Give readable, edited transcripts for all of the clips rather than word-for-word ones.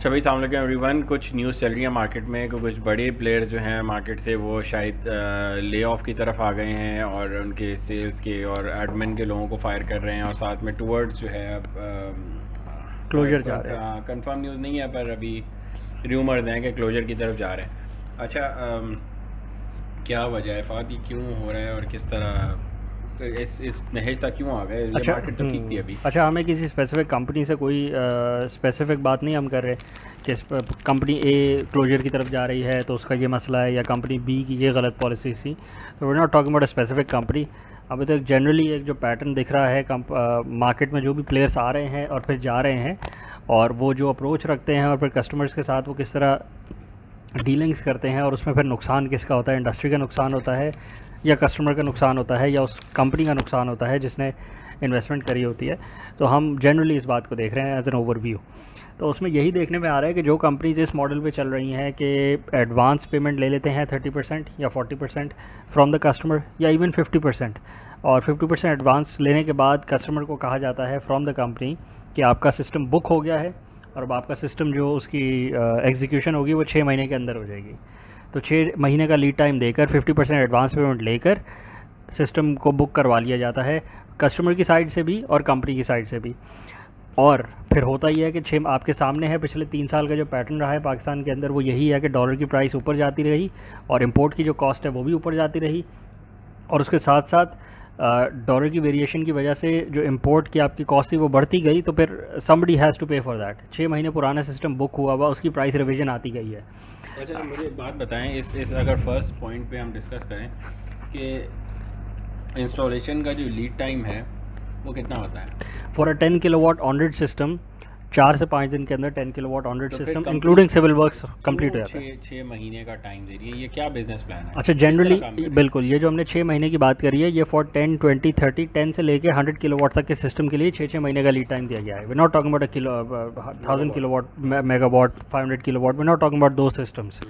अच्छा भाई, अस्सलाम वालेकुम एवरीवन। कुछ न्यूज़ चल रही है मार्केट में कि कुछ बड़े प्लेयर जो हैं मार्केट से वो शायद ले ऑफ की तरफ आ गए हैं और उनके सेल्स के और एडमिन के लोगों को फायर कर रहे हैं और साथ में टूवर्ड्स जो है अब क्लोजर जा रहे हैं। कंफर्म न्यूज़ नहीं है पर अभी र्यूमर्स हैं कि क्लोजर की तरफ जा रहे हैं। अच्छा, क्या वजह है फ़ात, ये क्यों हो रहा है और किस तरह तो इस नहेज तक क्यों आ गए? ये अच्छा मार्केट तो ठीक थी अभी। अच्छा, हमें किसी स्पेसिफिक कंपनी से कोई स्पेसिफिक बात नहीं हम कर रहे कि कंपनी ए क्लोजर की तरफ जा रही है तो उसका ये मसला है, या कंपनी बी की ये गलत पॉलिसी थी। तो we not talking about a specific company. अभी तो एक जनरली एक जो पैटर्न दिख रहा है मार्केट में, जो भी प्लेयर्स आ रहे हैं और फिर जा रहे हैं, और वो जो अप्रोच रखते हैं और फिर कस्टमर्स के साथ वो किस तरह डीलिंग्स करते हैं, और उसमें फिर नुकसान किसका होता है, इंडस्ट्री का नुकसान होता है या कस्टमर का नुकसान होता है या उस कंपनी का नुकसान होता है जिसने इन्वेस्टमेंट करी होती है। तो हम जनरली इस बात को देख रहे हैं एज एन ओवरव्यू। तो उसमें यही देखने में आ रहा है कि जो कंपनीज इस मॉडल पे चल रही हैं कि एडवांस पेमेंट ले लेते हैं 30% या 40% फ्रॉम द कस्टमर, या इवन 50%, और 50% एडवांस लेने के बाद कस्टमर को कहा जाता है फ्रॉम द कंपनी कि आपका सिस्टम बुक हो गया है और अब आपका सिस्टम जो उसकी एग्जीक्यूशन होगी वो 6 महीने के अंदर हो जाएगी। तो 6 महीने का लीड टाइम देकर 50% एडवांस पेमेंट लेकर सिस्टम को बुक करवा लिया जाता है, कस्टमर की साइड से भी और कंपनी की साइड से भी। और फिर होता ही है कि 6 आपके सामने है, पिछले 3 साल का जो पैटर्न रहा है पाकिस्तान के अंदर वो यही है कि डॉलर की प्राइस ऊपर जाती रही और इम्पोर्ट की जो कॉस्ट है वो भी ऊपर जाती रही, और उसके साथ साथ डॉलर की वेरिएशन की वजह से जो इंपोर्ट की आपकी कॉस्ट थी वो बढ़ती गई। तो फिर समबडी हैज़ टू पे फॉर दैट। 6 महीने पुराना सिस्टम बुक हुआ हुआ, उसकी प्राइस रिवीजन आती गई है। अच्छा, मुझे एक बात बताएं, इस अगर फर्स्ट पॉइंट पे हम डिस्कस करें कि इंस्टॉलेशन का जो लीड टाइम है वो कितना होता है for a 10 kilowatt on system 4 से 5 दिन के अंदर 10 किलोवाट ऑन तो फिर system company including civil works complete हो क्यों जाता है। 6 महीने का टाइम दे रही है? ये क्या बिजनेस प्लान है? अच्छा, किस तरह जनरली काम करें? बिल्कुल, ये जो हमने 6 महीने की बात करी है ये फॉर 10 20 30 10 से लेके 100 किलोवाट तक के सिस्टम के लिए 6 महीने का लीड टाइम दिया गया है। We not talking about 1000 megawatt. Kilowatt megawatt 500 kilowatt, we not talking about दो सिस्टम्स।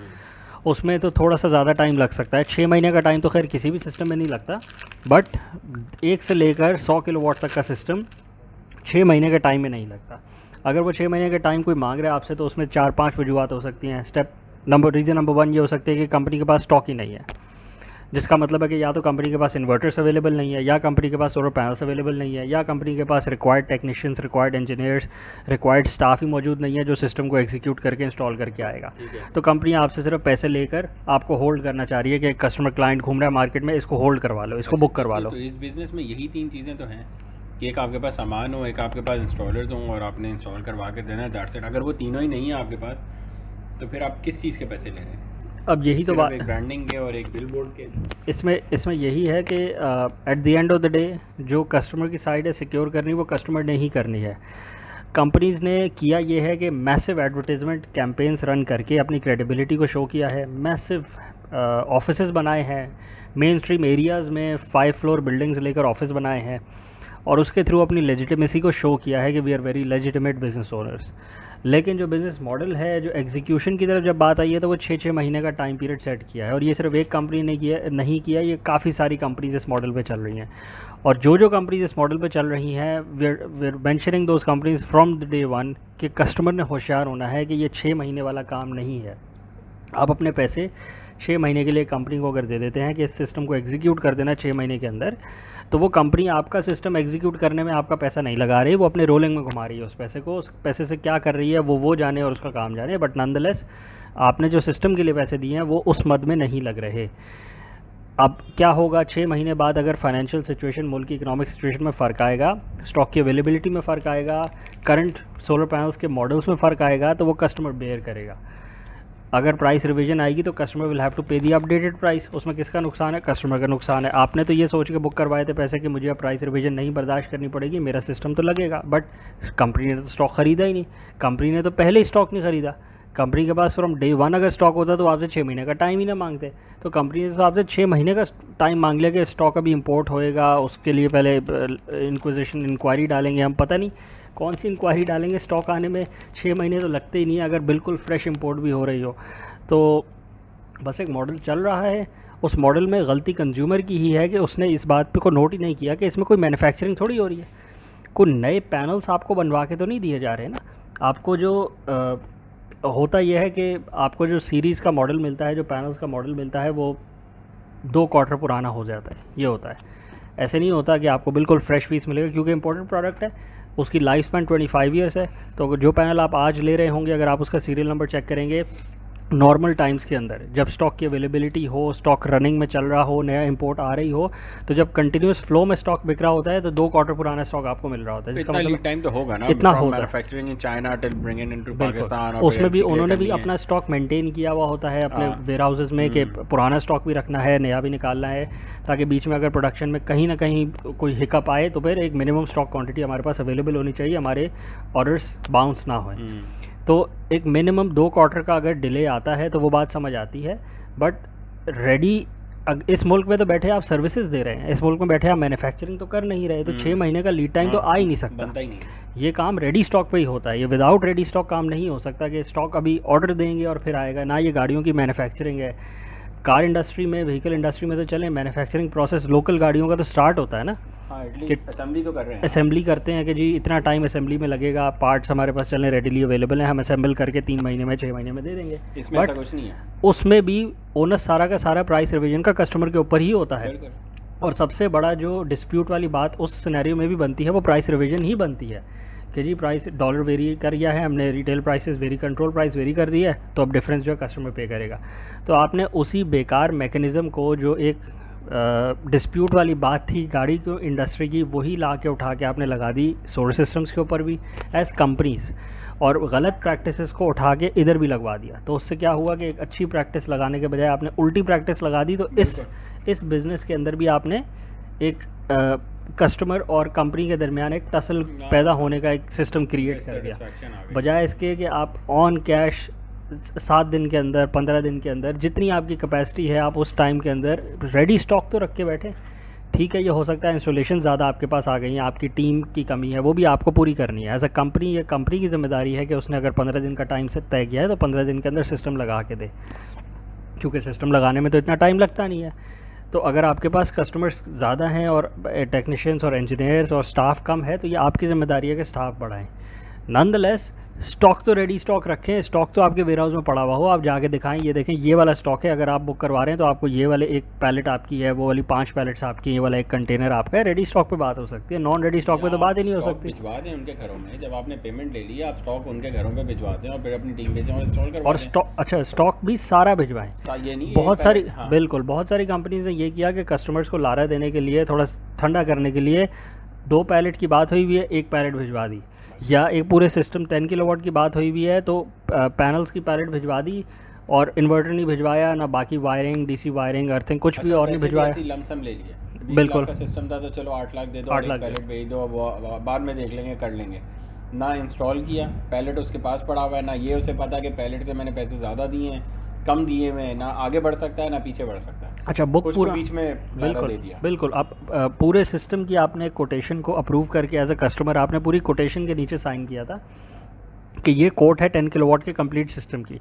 उसमें तो थोड़ा सा ज़्यादा टाइम लग सकता है। 6 महीने का टाइम तो खैर किसी भी सिस्टम में नहीं लगता, बट 1 से लेकर 100 किलोवाट तक का सिस्टम 6 महीने के टाइम में नहीं लगता। अगर वो 6 महीने का टाइम कोई मांग रहा है आपसे तो उसमें 4-5 वजूहत हो सकती हैं। रीज़न नंबर 1 ये हो सकती है कि कंपनी के पास स्टॉक ही नहीं है, जिसका मतलब है कि या तो कंपनी के पास इन्वर्टर्स अवेलेबल नहीं है, या कंपनी के पास सोलर पैनल्स अवेलेबल नहीं है, या कंपनी के पास required technicians, required engineers, required staff ही मौजूद नहीं है जो सिस्टम को एग्जीक्यूट करके इंस्टॉल करके आएगा। ठीक है। तो कंपनी आपसे सिर्फ पैसे लेकर आपको होल्ड करना चाह रही है कि एक कस्टमर क्लाइंट घूम रहा है मार्केट में, इसको होल्ड करवा लो, इसको अच्छा, बुक करवा लो। तो इस बिज़नेस में यही 3 चीज़ें तो हैं कि एक आपके पास सामान हो, एक आपके पास इंस्टॉलर्स हों और आपने इंस्टॉल करवा के देना है, दैट्स इट। अगर वो तीनों ही नहीं है आपके पास तो फिर आप किस चीज़ के पैसे ले रहे हैं? अब यही तो सिर्फ बात एक ब्रांडिंग के और एक बिलबोर्ड के? इसमें यही है कि eight the end of the day जो कस्टमर की साइड है सिक्योर करनी वो कस्टमर ने ही करनी है। कंपनीज़ ने किया ये है कि मैसिव एडवर्टीज़मेंट कैंपेन्स रन करके अपनी क्रेडिबिलिटी को शो किया है, मैसिव ऑफिसेज बनाए हैं, मेन स्ट्रीम एरियाज़ में 5 फ्लोर बिल्डिंग्स लेकर ऑफिस बनाए हैं, और उसके थ्रू अपनी लेजिटिमेसी को शो किया है कि we are very legitimate business owners. लेकिन जो बिज़नेस मॉडल है, जो एग्जीक्यूशन की तरफ जब बात आई है तो वो 6 महीने का टाइम पीरियड सेट किया है, और ये सिर्फ एक कंपनी ने किया नहीं किया, ये काफ़ी सारी कंपनीज इस मॉडल पे चल रही हैं। और जो कंपनीज इस मॉडल पे चल रही हैं, we are mentioning those companies from the day one कि कस्टमर ने होशियार होना है कि ये 6 महीने वाला काम नहीं है। आप अपने पैसे 6 महीने के लिए कंपनी को अगर दे देते हैं कि इस सिस्टम को एग्जीक्यूट कर देना 6 महीने के अंदर, तो वो कंपनी आपका सिस्टम एग्जीक्यूट करने में आपका पैसा नहीं लगा रही, वो अपने रोलिंग में घुमा रही है उस पैसे को। उस पैसे से क्या कर रही है वो जाने और उसका काम जाने, बट नॉनदलेस आपने जो सिस्टम के लिए पैसे दिए हैं वो उस मद में नहीं लग रहे। अब क्या होगा 6 महीने बाद? अगर फाइनेंशियल सिचुएशन, मुल्क की इकोनॉमिक सिचुएशन में फ़र्क आएगा, स्टॉक की अवेलेबिलिटी में फ़र्क आएगा, करंट सोलर पैनल्स के मॉडल्स में फ़र्क आएगा, तो वो कस्टमर बेयर करेगा। अगर प्राइस रिवीजन आएगी तो कस्टमर विल हैव टू पे दी अपडेटेड प्राइस। उसमें किसका नुकसान है? कस्टमर का नुकसान है। आपने तो ये सोच के बुक करवाए थे पैसे कि मुझे अब प्राइस रिवीजन नहीं बर्दाश्त करनी पड़ेगी, मेरा सिस्टम तो लगेगा, बट कंपनी ने तो स्टॉक ख़रीदा ही नहीं। कंपनी ने तो पहले ही स्टॉक नहीं ख़रीदा। कंपनी के पास फ्रॉम डे 1 अगर स्टॉक होता तो आपसे 6 महीने का टाइम ही ना मांगते। तो कंपनी ने तो आपसे 6 महीने का टाइम मांग लिया कि स्टॉक अभी इंपोर्ट होएगा, उसके लिए पहले इंक्वायरी डालेंगे। हम पता नहीं कौन सी इंक्वायरी डालेंगे, स्टॉक आने में 6 महीने तो लगते ही नहीं है अगर बिल्कुल फ्रेश इंपोर्ट भी हो रही हो। तो बस एक मॉडल चल रहा है, उस मॉडल में गलती कंज्यूमर की ही है कि उसने इस बात पे को नोट ही नहीं किया कि इसमें कोई मैन्युफैक्चरिंग थोड़ी हो रही है, कोई नए पैनल्स आपको बनवा के तो नहीं दिए जा रहे ना। आपको जो होता यह है कि आपको जो सीरीज़ का मॉडल मिलता है, जो पैनल्स का मॉडल मिलता है, वो 2 क्वार्टर पुराना हो जाता है, ये होता है। ऐसे नहीं होता कि आपको बिल्कुल फ्रेश पीस मिलेगा, क्योंकि इंपॉर्टेंट प्रोडक्ट है, उसकी लाइफ स्पैन 25 ईयर्स है। तो जो पैनल आप आज ले रहे होंगे, अगर आप उसका सीरियल नंबर चेक करेंगे नॉर्मल टाइम्स के अंदर, जब स्टॉक की अवेलेबिलिटी हो, स्टॉक रनिंग में चल रहा हो, नया इंपोर्ट आ रही हो, तो जब कंटिन्यूस फ्लो में स्टॉक बिक रहा होता है तो 2 क्वार्टर पुराना स्टॉक आपको मिल रहा होता है, जिसका इतना मतलब लीड टाइम तो होगा ना, इतना from होता है। Manufacturing in China till bringing into बिल्कुल, पाकिस्तान, और उसमें भी फिर उन्होंने भी करनी है। अपना स्टॉक मेंटेन किया हुआ होता है अपने हाँ। वेयर हाउसेज में, कि पुराना स्टॉक भी रखना है, नया भी निकालना है, ताकि बीच में अगर प्रोडक्शन में कहीं ना कहीं कोई हिकअप आए तो फिर एक मिनिमम स्टॉक क्वांटिटी हमारे पास अवेलेबल होनी चाहिए, हमारे ऑर्डर्स बाउंस ना हों। तो एक मिनिमम 2 क्वार्टर का अगर डिले आता है तो वो बात समझ आती है। बट रेडी, इस मुल्क में तो बैठे आप सर्विसेज दे रहे हैं, इस मुल्क में बैठे आप मैन्युफैक्चरिंग तो कर नहीं रहे, तो 6 महीने का लीड टाइम तो आ ही नहीं सकता, बनता ही नहीं। ये काम रेडी स्टॉक पे ही होता है। ये विदाउट रेडी स्टॉक काम नहीं हो सकता कि स्टॉक अभी ऑर्डर देंगे और फिर आएगा ना। ये गाड़ियों की मैन्युफैक्चरिंग है, कार इंडस्ट्री में, व्हीकल इंडस्ट्री में तो चले, मैन्युफैक्चरिंग प्रोसेस लोकल गाड़ियों का तो स्टार्ट होता है ना, हाँ, एटलीस्ट असेंबली तो कर रहे हैं। असेंबली करते हैं कि जी इतना टाइम असेंबली में लगेगा, पार्ट्स हमारे पास चलने रेडीली अवेलेबल हैं, हम असेंबल करके 3 महीने में 6 महीने में दे देंगे। इसमें बट ऐसा कुछ नहीं है। उसमें भी ओनस सारा का सारा प्राइस रिवीजन का कस्टमर के ऊपर ही होता है। बिल्कुल। और सबसे बड़ा जो डिस्प्यूट वाली बात उस सिनेरियो में भी बनती है, वो प्राइस रिवीजन ही बनती है कि जी प्राइस डॉलर वेरी कर गया है, हमने retail prices very, control price very कर दिया है, तो अब डिफरेंस जो है कस्टमर पे करेगा। तो आपने उसी बेकार मैकेनिज़्म को, जो एक डिस्प्यूट वाली बात थी गाड़ी को इंडस्ट्री की, वही ला के उठा के आपने लगा दी सोलर सिस्टम्स के ऊपर भी एज कंपनीज, और गलत प्रैक्टिसेस को उठा के इधर भी लगवा दिया। तो उससे क्या हुआ कि एक अच्छी प्रैक्टिस लगाने के बजाय आपने उल्टी प्रैक्टिस लगा दी। तो इस बिज़नेस के अंदर भी आपने एक कस्टमर और कंपनी के दरमियान एक टसल पैदा होने का एक सिस्टम क्रिएट कर दिया, बजाय इसके कि आप ऑन कैश 7 दिन के अंदर, 15 दिन के अंदर, जितनी आपकी कैपेसिटी है, आप उस टाइम के अंदर रेडी स्टॉक तो रख के बैठे। ठीक है, ये हो सकता है इंस्टॉलेशन ज़्यादा आपके पास आ गई हैं, आपकी टीम की कमी है, वो भी आपको पूरी करनी है। एज अ कंपनी, ये कंपनी की जिम्मेदारी है कि उसने अगर 15 दिन का टाइम से तय किया है तो 15 दिन के अंदर सिस्टम लगा के दे, क्योंकि सिस्टम लगाने में तो इतना टाइम लगता नहीं है। तो अगर आपके पास कस्टमर्स ज़्यादा हैं और टेक्नीशियंस और इंजीनियर्स और स्टाफ कम है, तो ये आपकी ज़िम्मेदारी है कि स्टाफ बढ़ाएं। नॉनदलेस स्टॉक तो रेडी स्टॉक रखें, स्टॉक तो आपके वेयर हाउस में पड़ा हुआ हो, आप जाके दिखाएं, ये देखें ये वाला स्टॉक है, अगर आप बुक करवा रहे हैं तो आपको ये वाले एक पैलेट आपकी है, वो वाली 5 पैलेट्स आपकी, ये वाला एक कंटेनर आपका है। रेडी स्टॉक पे बात हो सकती है, नॉन रेडी स्टॉक पे तो बात ही नहीं हो सकती। भिजवा दें उनके घरों में, जब आपने पेमेंट ले ली, आप स्टॉक उनके घरों पे भिजवा दें और फिर अपनी टीम भेजें और इंस्टॉल करवा और दें। स्टॉक, अच्छा स्टॉक भी सारा भिजवाएं। ये नहीं, बहुत सारी, हाँ। बिल्कुल, बहुत सारी कंपनीज ने ये किया कि कस्टमर्स को लारा देने के लिए, थोड़ा ठंडा करने के लिए 2 पैलेट की बात हुई हुई है, 1 पैलेट भिजवा दी, या एक पूरे सिस्टम 10 किलोवाट की बात हुई हुई है तो पैनल्स की पैलेट भिजवा दी, और इन्वर्टर नहीं भिजवाया ना, बाकी वायरिंग, डीसी वायरिंग, अर्थिंग कुछ भी और नहीं भिजवाया। लमसम ले लिया, बिल्कुल, का सिस्टम था तो चलो 8 लाख दे दो, 8 लाख पैलेट भेज दो, अब बाद में देख लेंगे, कर लेंगे। ना इंस्टॉल किया, पैलेट उसके पास पड़ा हुआ है, ना ये उसे पता कि पैलेट से मैंने पैसे ज़्यादा दिए हैं, कम दिए हुए, ना आगे बढ़ सकता है ना पीछे बढ़ सकता है। अच्छा, बुक पूरा बीच में बिल्कुल दे दिया। बिल्कुल, आप पूरे सिस्टम की आपने कोटेशन को अप्रूव करके एज अ कस्टमर आपने पूरी कोटेशन के नीचे साइन किया था कि ये कोट है 10 किलोवाट के कंप्लीट सिस्टम की।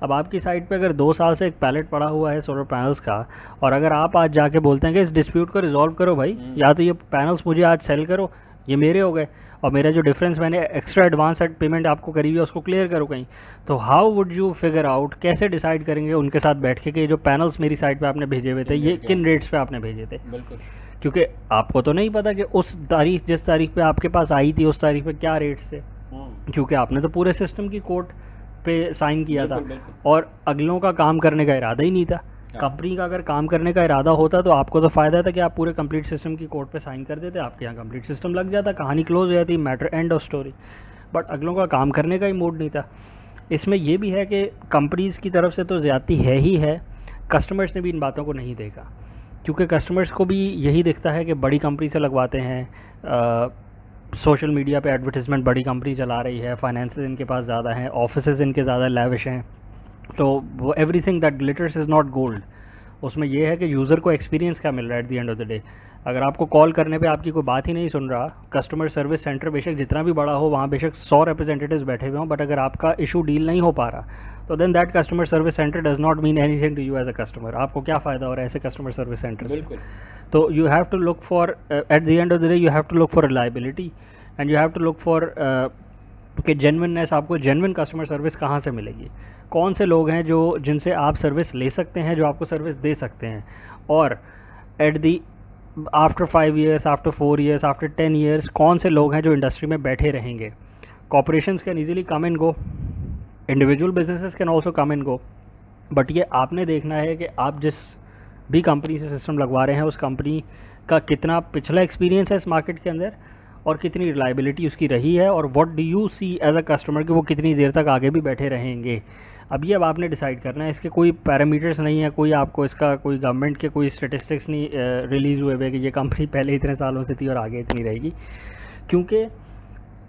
अब आपकी साइट पे अगर 2 साल से एक पैलेट पड़ा हुआ है सोलर पैनल्स का, और अगर आप आज जाके बोलते हैं कि इस डिस्प्यूट को रिजॉल्व करो भाई, या तो ये पैनल्स मुझे आज सेल करो, ये मेरे हो गए, और मेरा जो डिफरेंस मैंने एक्स्ट्रा एडवांस पेमेंट आपको करी हुई है उसको क्लियर करो कहीं, तो how would you figure out, कैसे डिसाइड करेंगे उनके साथ बैठ के कि जो पैनल्स मेरी साइट पे आपने भेजे हुए थे ये किन रेट्स पे आपने भेजे थे? बिल्कुल, क्योंकि आपको तो नहीं पता कि उस तारीख, जिस तारीख पे आपके पास आई थी, उस तारीख पे क्या रेट्स थे, क्योंकि आपने तो पूरे सिस्टम की कोट पे साइन किया था, और अगलों का काम करने का इरादा ही नहीं था। कंपनी का अगर काम करने का इरादा होता तो आपको तो फ़ायदा था कि आप पूरे कंप्लीट सिस्टम की कोड पे साइन कर देते, आपके यहाँ कंप्लीट सिस्टम लग जाता, कहानी क्लोज हो जाती, matter end of story. But अगलों का काम करने का ही मूड नहीं था। इसमें यह भी है कि कंपनीज़ की तरफ से तो ज़्यादती है ही है, कस्टमर्स ने भी इन बातों को नहीं देखा, क्योंकि कस्टमर्स को भी यही दिखता है कि बड़ी कंपनी से लगवाते हैं, सोशल मीडिया पे एडवर्टीज़मेंट बड़ी कंपनी चला रही है, फाइनेंसेस इनके पास ज़्यादा हैं, ऑफिसेज इनके ज़्यादा लैविश हैं, तो वो everything that glitters is not gold. उसमें यह है कि यूज़र को एक्सपीरियंस क्या मिल रहा है eight the end of the day. अगर आपको कॉल करने पे आपकी कोई बात ही नहीं सुन रहा, कस्टमर सर्विस सेंटर बेशक जितना भी बड़ा हो, वहाँ बेशक 100 रिप्रेजेंटेटिव्स बैठे हुए हों, बट अगर आपका इशू डील नहीं हो पा रहा, तो then that customer service centre does not mean anything to you as a customer. आपको क्या फ़ायदा हो रहा है ऐसे कस्टमर सर्विस सेंटर से? बिल्कुल। तो you have to look for, at the end of the day you have to look for reliability, and you have to look for कि जेन्युइननेस, आपको जेन्युइन कस्टमर सर्विस कहाँ से मिलेगी, कौन से लोग हैं जो जिनसे आप सर्विस ले सकते हैं, जो आपको सर्विस दे सकते हैं, और at the after 5 years, after 4 years, after 10 years कौन से लोग हैं जो इंडस्ट्री में बैठे रहेंगे। Corporations can easily come and go, individual businesses can also come and go, but ये आपने देखना है कि आप जिस भी कंपनी से सिस्टम लगवा रहे हैं उस कंपनी का कितना पिछला एक्सपीरियंस है इस मार्केट के अंदर, और कितनी रिलायबिलिटी उसकी रही है, और what do you see as a customer कि वो कितनी देर तक आगे भी बैठे रहेंगे। अब आपने डिसाइड करना है, इसके कोई पैरामीटर्स नहीं है, कोई आपको इसका कोई गवर्नमेंट के कोई स्टेटिस्टिक्स नहीं रिलीज़ हुए हुए कि ये कंपनी पहले इतने सालों से थी और आगे इतनी रहेगी, क्योंकि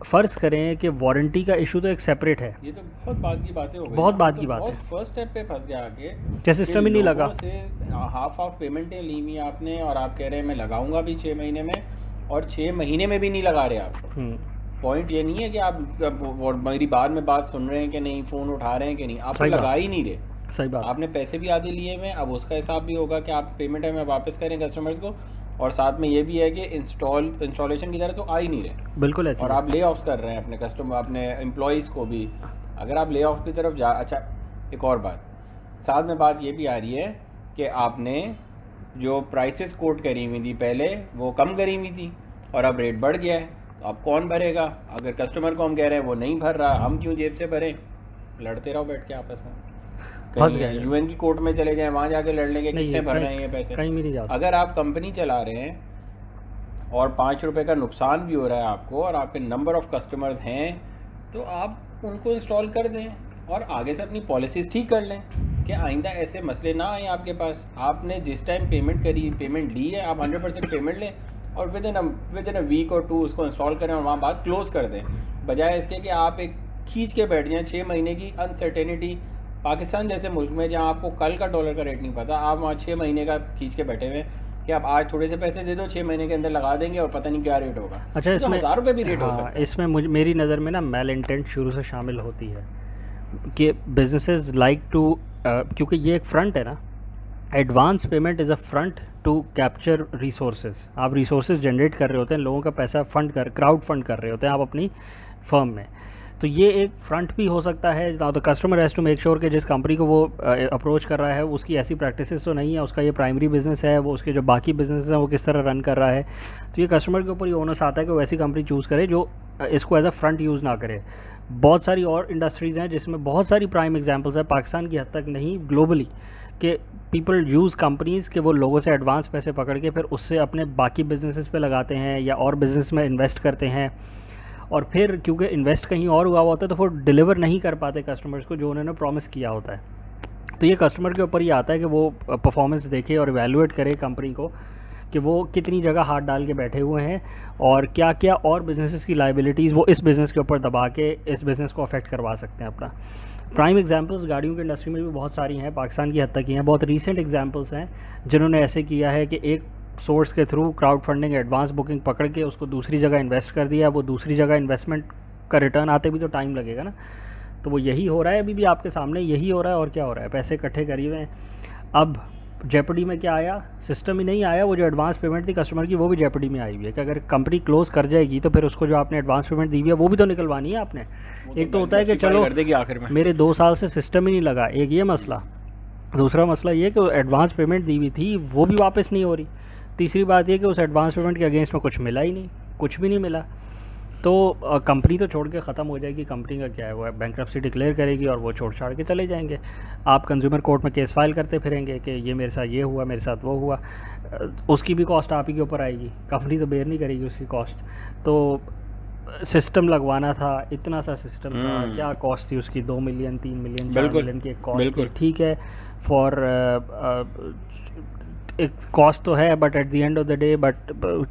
फ़र्ज़ करें कि वारंटी का इशू तो एक सेपरेट है। ये तो बहुत बात की बातें हो गई, बहुत बात तो की बात है, फर्स्ट स्टेप पे फंस गया आगे क्या सिस्टम ही नहीं लगा से हाफ पेमेंटें ली हुई आपने, और आप कह रहे हैं मैं लगाऊंगा भी 6 महीने में, और 6 महीने में भी नहीं लगा रहे आप। पॉइंट ये नहीं है कि आप मेरी बाद में बात सुन रहे हैं कि नहीं, फ़ोन उठा रहे हैं कि नहीं, आप लगा ही नहीं रहे। सही बात, आपने पैसे भी आधे लिए हुए, अब उसका हिसाब भी होगा कि आप पेमेंट है में वापस करें कस्टमर्स को, और साथ में ये भी है कि इंस्टॉलेशन की तरह तो आ ही नहीं रहे, बिल्कुल ऐसे, और आप ले ऑफ कर रहे हैं अपने कस्टमर, अपने एम्प्लॉयज़ को भी। अगर आप ले ऑफ की तरफ जा, अच्छा एक और बात साथ में बात ये भी आ रही है कि आपने जो प्राइसेस कोट करी हुई थी पहले वो कम करी हुई थी, और अब रेट बढ़ गया है, तो अब कौन भरेगा? अगर कस्टमर को हम कह रहे हैं वो नहीं भर रहा, हम क्यों जेब से भरें? लड़ते रहो बैठ के आपस में, कहीं यूएन की कोर्ट में चले जाएं, वहाँ जाके लड़ लेंगे किसने भरना है ये पैसे, कहीं भी नहीं जाता। अगर आप कंपनी चला रहे हैं और 5 रुपये का नुकसान भी हो रहा है आपको, और आपके नंबर ऑफ़ कस्टमर्स हैं, तो आप उनको इंस्टॉल कर दें और आगे से अपनी पॉलिसीज़ ठीक कर लें कि आइंदा ऐसे मसले ना आए आपके पास। आपने जिस टाइम पेमेंट ली है, आप 100% पेमेंट लें और विद इन अ वीक और 2 उसको इंस्टॉल करें और वहाँ बात क्लोज़ कर दें, बजाय इसके कि आप एक खींच के बैठ जाएँ 6 महीने की अनसर्टेनिटी। पाकिस्तान जैसे मुल्क में जहाँ आपको कल का डॉलर का रेट नहीं पता, आप वहाँ 6 महीने का खींच के बैठे हुए कि आप आज थोड़े से पैसे दे दो, 6 महीने के अंदर लगा देंगे और पता नहीं क्या रेट होगा। अच्छा, इसमें 1000 रुपये भी रेट हो सकता है। इसमें मेरी नज़र में ना मेल इंटेंट शुरू से शामिल होती है कि बिजनेसेस लाइक टू, क्योंकि ये एक फ्रंट है ना, advance payment is a front to capture resources. आप रिसोर्सेज जनरेट कर रहे होते हैं, लोगों का पैसा क्राउड फंड कर रहे होते हैं आप अपनी फर्म में, तो ये एक फ्रंट भी हो सकता है। ना तो customer has to make sure कि जिस कंपनी को वो अप्रोच कर रहा है उसकी ऐसी प्रैक्टिसेस तो नहीं है, उसका ये प्राइमरी बिजनेस है, वो उसके जो बाकी बिजनेस हैं वो किस तरह रन कर रहा है। तो ये कस्टमर के ऊपर ये ओनस आता है कि वो ऐसी कंपनी चूज़ करे जो इसको एज अ फ्रंट यूज़ ना करे। बहुत सारी और इंडस्ट्रीज़ हैं जिसमें बहुत सारी प्राइम एग्जांपल्स है, पाकिस्तान की हद तक नहीं ग्लोबली, कि पीपल यूज़ कंपनीज़ के वो लोगों से एडवांस पैसे पकड़ के फिर उससे अपने बाकी बिजनेसेस पे लगाते हैं या और बिजनेस में इन्वेस्ट करते हैं, और फिर क्योंकि इन्वेस्ट कहीं और हुआ होता है तो वो डिलीवर नहीं कर पाते कस्टमर्स को जो उन्होंने प्रॉमिस किया होता है। तो ये कस्टमर के ऊपर ये आता है कि वो परफॉर्मेंस देखे और इवैल्यूएट करे कंपनी को कि वो कितनी जगह हाथ डाल के बैठे हुए हैं और क्या क्या और बिजनेसेस की लाइबिलिटीज़ वो इस बिज़नेस के ऊपर दबा के इस बिज़नेस को अफेक्ट करवा सकते हैं अपना। प्राइम एग्जांपल्स गाड़ियों की इंडस्ट्री में भी बहुत सारी हैं, पाकिस्तान की हद तक ही हैं। बहुत रीसेंट एग्जांपल्स हैं जिन्होंने ऐसे किया है कि एक सोर्स के through crowd funding advance booking पकड़ के उसको दूसरी जगह इन्वेस्ट कर दिया, वो दूसरी जगह इन्वेस्टमेंट का रिटर्न आते भी तो टाइम लगेगा ना। तो वो यही हो रहा है, अभी भी आपके सामने यही हो रहा है। और क्या हो रहा है, पैसे इकट्ठे करिए हुए हैं। अब जेपडी में क्या आया, सिस्टम ही नहीं आया, वो जो एडवांस पेमेंट थी कस्टमर की वो भी जेपडी में आई हुई है कि अगर कंपनी क्लोज़ कर जाएगी तो फिर उसको जो आपने एडवांस पेमेंट दी हुई है वो भी तो निकलवानी है आपने। एक तो होता है कि चलो आखिर में मेरे 2 साल से सिस्टम ही नहीं लगा, एक ये मसला। दूसरा मसला ये कि एडवांस पेमेंट दी हुई थी वो भी वापस नहीं हो रही। तीसरी बात ये कि उस एडवांस पेमेंट के अगेंस्ट में कुछ मिला ही नहीं, कुछ भी नहीं मिला। तो कंपनी तो छोड़ के ख़त्म हो जाएगी। कंपनी का क्या है, वो बैंक्रप्सी डिक्लेयर करेगी और वो छोड़ छाड़ के चले जाएंगे। आप कंज्यूमर कोर्ट में केस फाइल करते फिरेंगे कि ये मेरे साथ ये हुआ, मेरे साथ वो हुआ। उसकी भी कॉस्ट आप ही के ऊपर आएगी, कंपनी तो बेयर नहीं करेगी उसकी कॉस्ट। तो सिस्टम लगवाना था, इतना सा सिस्टम था, क्या कॉस्ट थी उसकी, 2 मिलियन 3 मिलियन 4 मिलियन की एक कॉस्ट थी। ठीक है, फॉर एक कॉस्ट तो है, but at the end of the day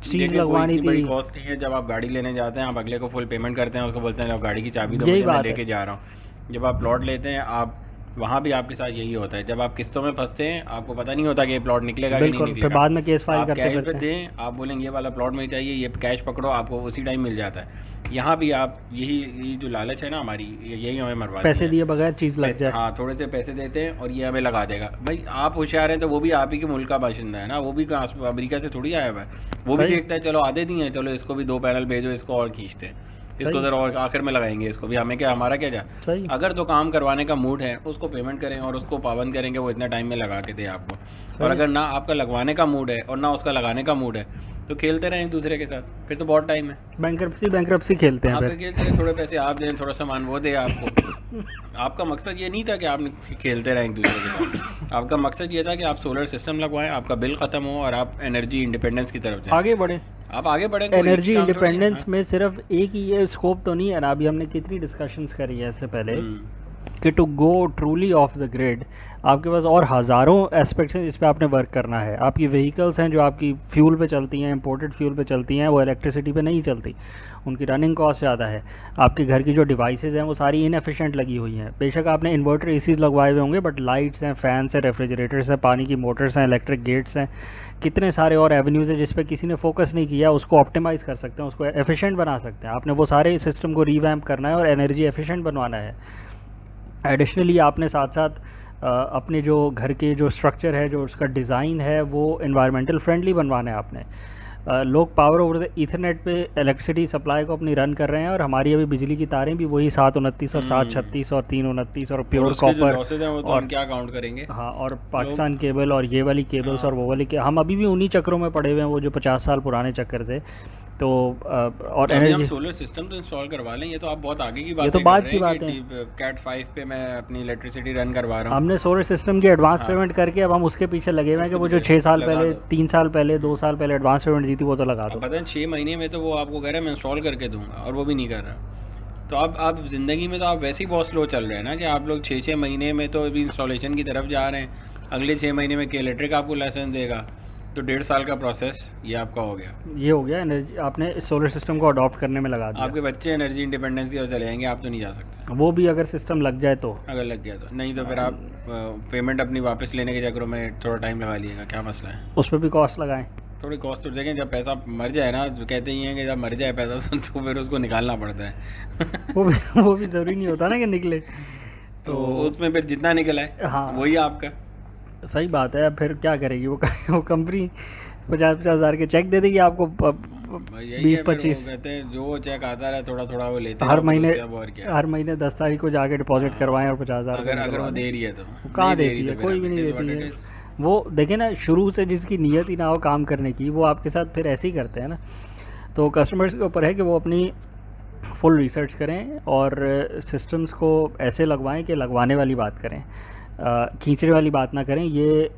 चीज़ लगवानी थी। बड़ी कॉस्ट नहीं है। जब आप गाड़ी लेने जाते हैं, आप अगले को फुल पेमेंट करते हैं, उसको बोलते हैं गाड़ी की चाबी दो, मैं लेके जा रहा हूँ। जब आप प्लॉट लेते हैं, आप वहाँ भी आपके साथ यही होता है। जब आप किस्तों में फंसते हैं, आपको पता नहीं होता कि ये प्लॉट निकलेगा कि नहीं निकलेगा। फिर बाद में केस फाइल करते कैश पे दें, आप बोलेंगे ये वाला प्लॉट में चाहिए, ये कैश पकड़ो, आपको उसी टाइम मिल जाता है। यहाँ भी आप यही जो लालच है ना हमारी, यही हमें मरवा, पैसे दिए बगैर चीज़ लग जाए। हाँ, थोड़े से पैसे देते हैं और ये हमें लगा देगा। भाई आप होशियार हैं तो वो भी आप ही के मुल्क का बाशिंदा है ना, वो भी अमेरिका से थोड़ी आया हुआ है। वो भी देखता है चलो आधे दिए हैं, चलो इसको भी 2 पैनल भेजो, इसको और खींचते हैं। इसको सही ज़रा और आखिर में लगाएंगे इसको भी, हमें क्या, हमारा क्या जा। सही अगर तो काम करवाने का मूड है उसको पेमेंट करें और उसको पाबंद करें कि वो इतने टाइम में लगा के दे आपको। और सही अगर ना आपका लगवाने का मूड है और ना उसका लगाने का मूड है तो खेलते रहें एक दूसरे के साथ, फिर तो बहुत टाइम है। बैंक्रप्सी खेलते हैं आप फिर। खेलते रहें, थोड़े पैसे आप दें, थोड़ा सामान वो दे आपको। आपका मकसद ये नहीं था कि आप खेलते रहें एक दूसरे के साथ, आपका मकसद ये था कि आप सोलर सिस्टम लगवाएं, आपका बिल ख़त्म हो और आप एनर्जी इंडिपेंडेंस की तरफ जाएं, आगे बढ़े। आप आगे बढ़ेंगे। एनर्जी इंडिपेंडेंस में सिर्फ एक ही ये स्कोप तो नहीं है ना, अभी हमने कितनी डिस्कशंस करी है इससे पहले कि to go truly off the grid आपके पास और हज़ारों एस्पेक्ट्स हैं जिस पे आपने वर्क करना है। आपकी व्हीकल्स हैं जो आपकी फ्यूल पे चलती हैं, इंपोर्टेड फ्यूल पे चलती हैं, वो इलेक्ट्रिसिटी पे नहीं चलती, उनकी रनिंग कॉस्ट ज़्यादा है। आपके घर की जो डिवाइसेज हैं वो सारी इनएफिशिएंट लगी हुई हैं। बेशक आपने इन्वर्टर एसीज लगवाए हुए होंगे, बट लाइट्स हैं, फैंस हैं, रेफ्रिजरेटर्स हैं, पानी की मोटर्स हैं, इलेक्ट्रिक गेट्स हैं, कितने सारे और एवेन्यूज़ हैं जिस पे किसी ने फोकस नहीं किया। उसको ऑप्टिमाइज़ कर सकते हैं, उसको एफिशिएंट बना सकते हैं। आपने वो सारे सिस्टम को रीवैम्प करना है और एनर्जी एफिशिएंट बनवाना है। एडिशनली आपने साथ साथ अपने जो घर के जो स्ट्रक्चर है, जो उसका डिज़ाइन है, वो इन्वायरमेंटल फ्रेंडली बनवाना है आपने। लोग पावर ओवर द ईथरनेट पे इलेक्ट्रिसिटी सप्लाई को अपनी रन कर रहे हैं और हमारी अभी बिजली की तारें भी वही 729 और 736 और 329 और प्योर कॉपर और क्या काउंट करेंगे। हाँ, और पाकिस्तान केबल और ये वाली केबल्स और वो वाली हम अभी भी उन्हीं चक्रों में पड़े हुए हैं, वो जो 50 साल पुराने चक्कर थे। तो और एनर्जी सोलर सिस्टम तो इंस्टॉल करवा लें, ये तो आप बहुत आगे की बात है। ये तो बाद की बात है। कैट 5 पे मैं अपनी इलेक्ट्रिसिटी रन करवा रहा हूँ। हमने सोलर सिस्टम की एडवांस पेमेंट करके अब हम उसके पीछे लगे हुए हैं कि वो जो 6 साल पहले, 3 साल पहले, 2 साल पहले एडवांस पेमेंट दी थी वो तो लगा दो। पता है 6 महीने में तो वो आपको कह रहा है मैं इंस्टॉल करके दूंगा, और वो भी नहीं कर रहा। तो आप ज़िंदगी में तो आप वैसे ही बहुत स्लो चल रहे हैं ना, कि आप लोग 6 महीने में तो अभी इंस्टॉलेशन की तरफ जा रहे हैं। अगले 6 महीने में के इलेक्ट्रिक आपको लाइसेंस देगा, तो 1.5 साल का प्रोसेस ये आपका हो गया। ये हो गया एनर्जी, आपने सोलर सिस्टम को अडॉप्ट करने में लगा दिया। आपके बच्चे एनर्जी इंडिपेंडेंस की ओर चले जाएंगे, आप तो नहीं जा सकते। वो भी अगर सिस्टम लग जाए तो, अगर लग गया तो, नहीं तो फिर आप पेमेंट अपनी वापस लेने के चक्करों में थोड़ा टाइम लगा लीजिएगा। क्या मसला है, उस पर भी कॉस्ट लगाएं। थोड़ी कॉस्ट तो देखें, जब पैसा मर जाए ना, जो कहते ही हैं कि जब मर जाए पैसा तो फिर उसको निकालना पड़ता है। वो भी ज़रूरी नहीं होता ना कि निकले, तो उसमें फिर जितना निकला है हाँ वही आपका। सही बात है। फिर क्या करेगी वो कंपनी 50-50 हज़ार के चेक दे देगी आपको, 20-25। कहते हैं जो चेक आता है थोड़ा थोड़ा वो लेते हैं हर महीने 10 तारीख को जाके डिपॉजिट करवाएं और 50,000 अगर वो दे रही है तो कहाँ देती है, कोई भी नहीं देती है। वो देखे ना, शुरू से जिसकी नीयत ही ना हो काम करने की, वो आपके साथ फिर ऐसे ही करते हैं ना। तो कस्टमर्स के ऊपर है कि वो अपनी फुल रिसर्च करें और सिस्टम्स को ऐसे लगवाएं कि लगवाने वाली बात करें, खींचने वाली बात ना करें। ये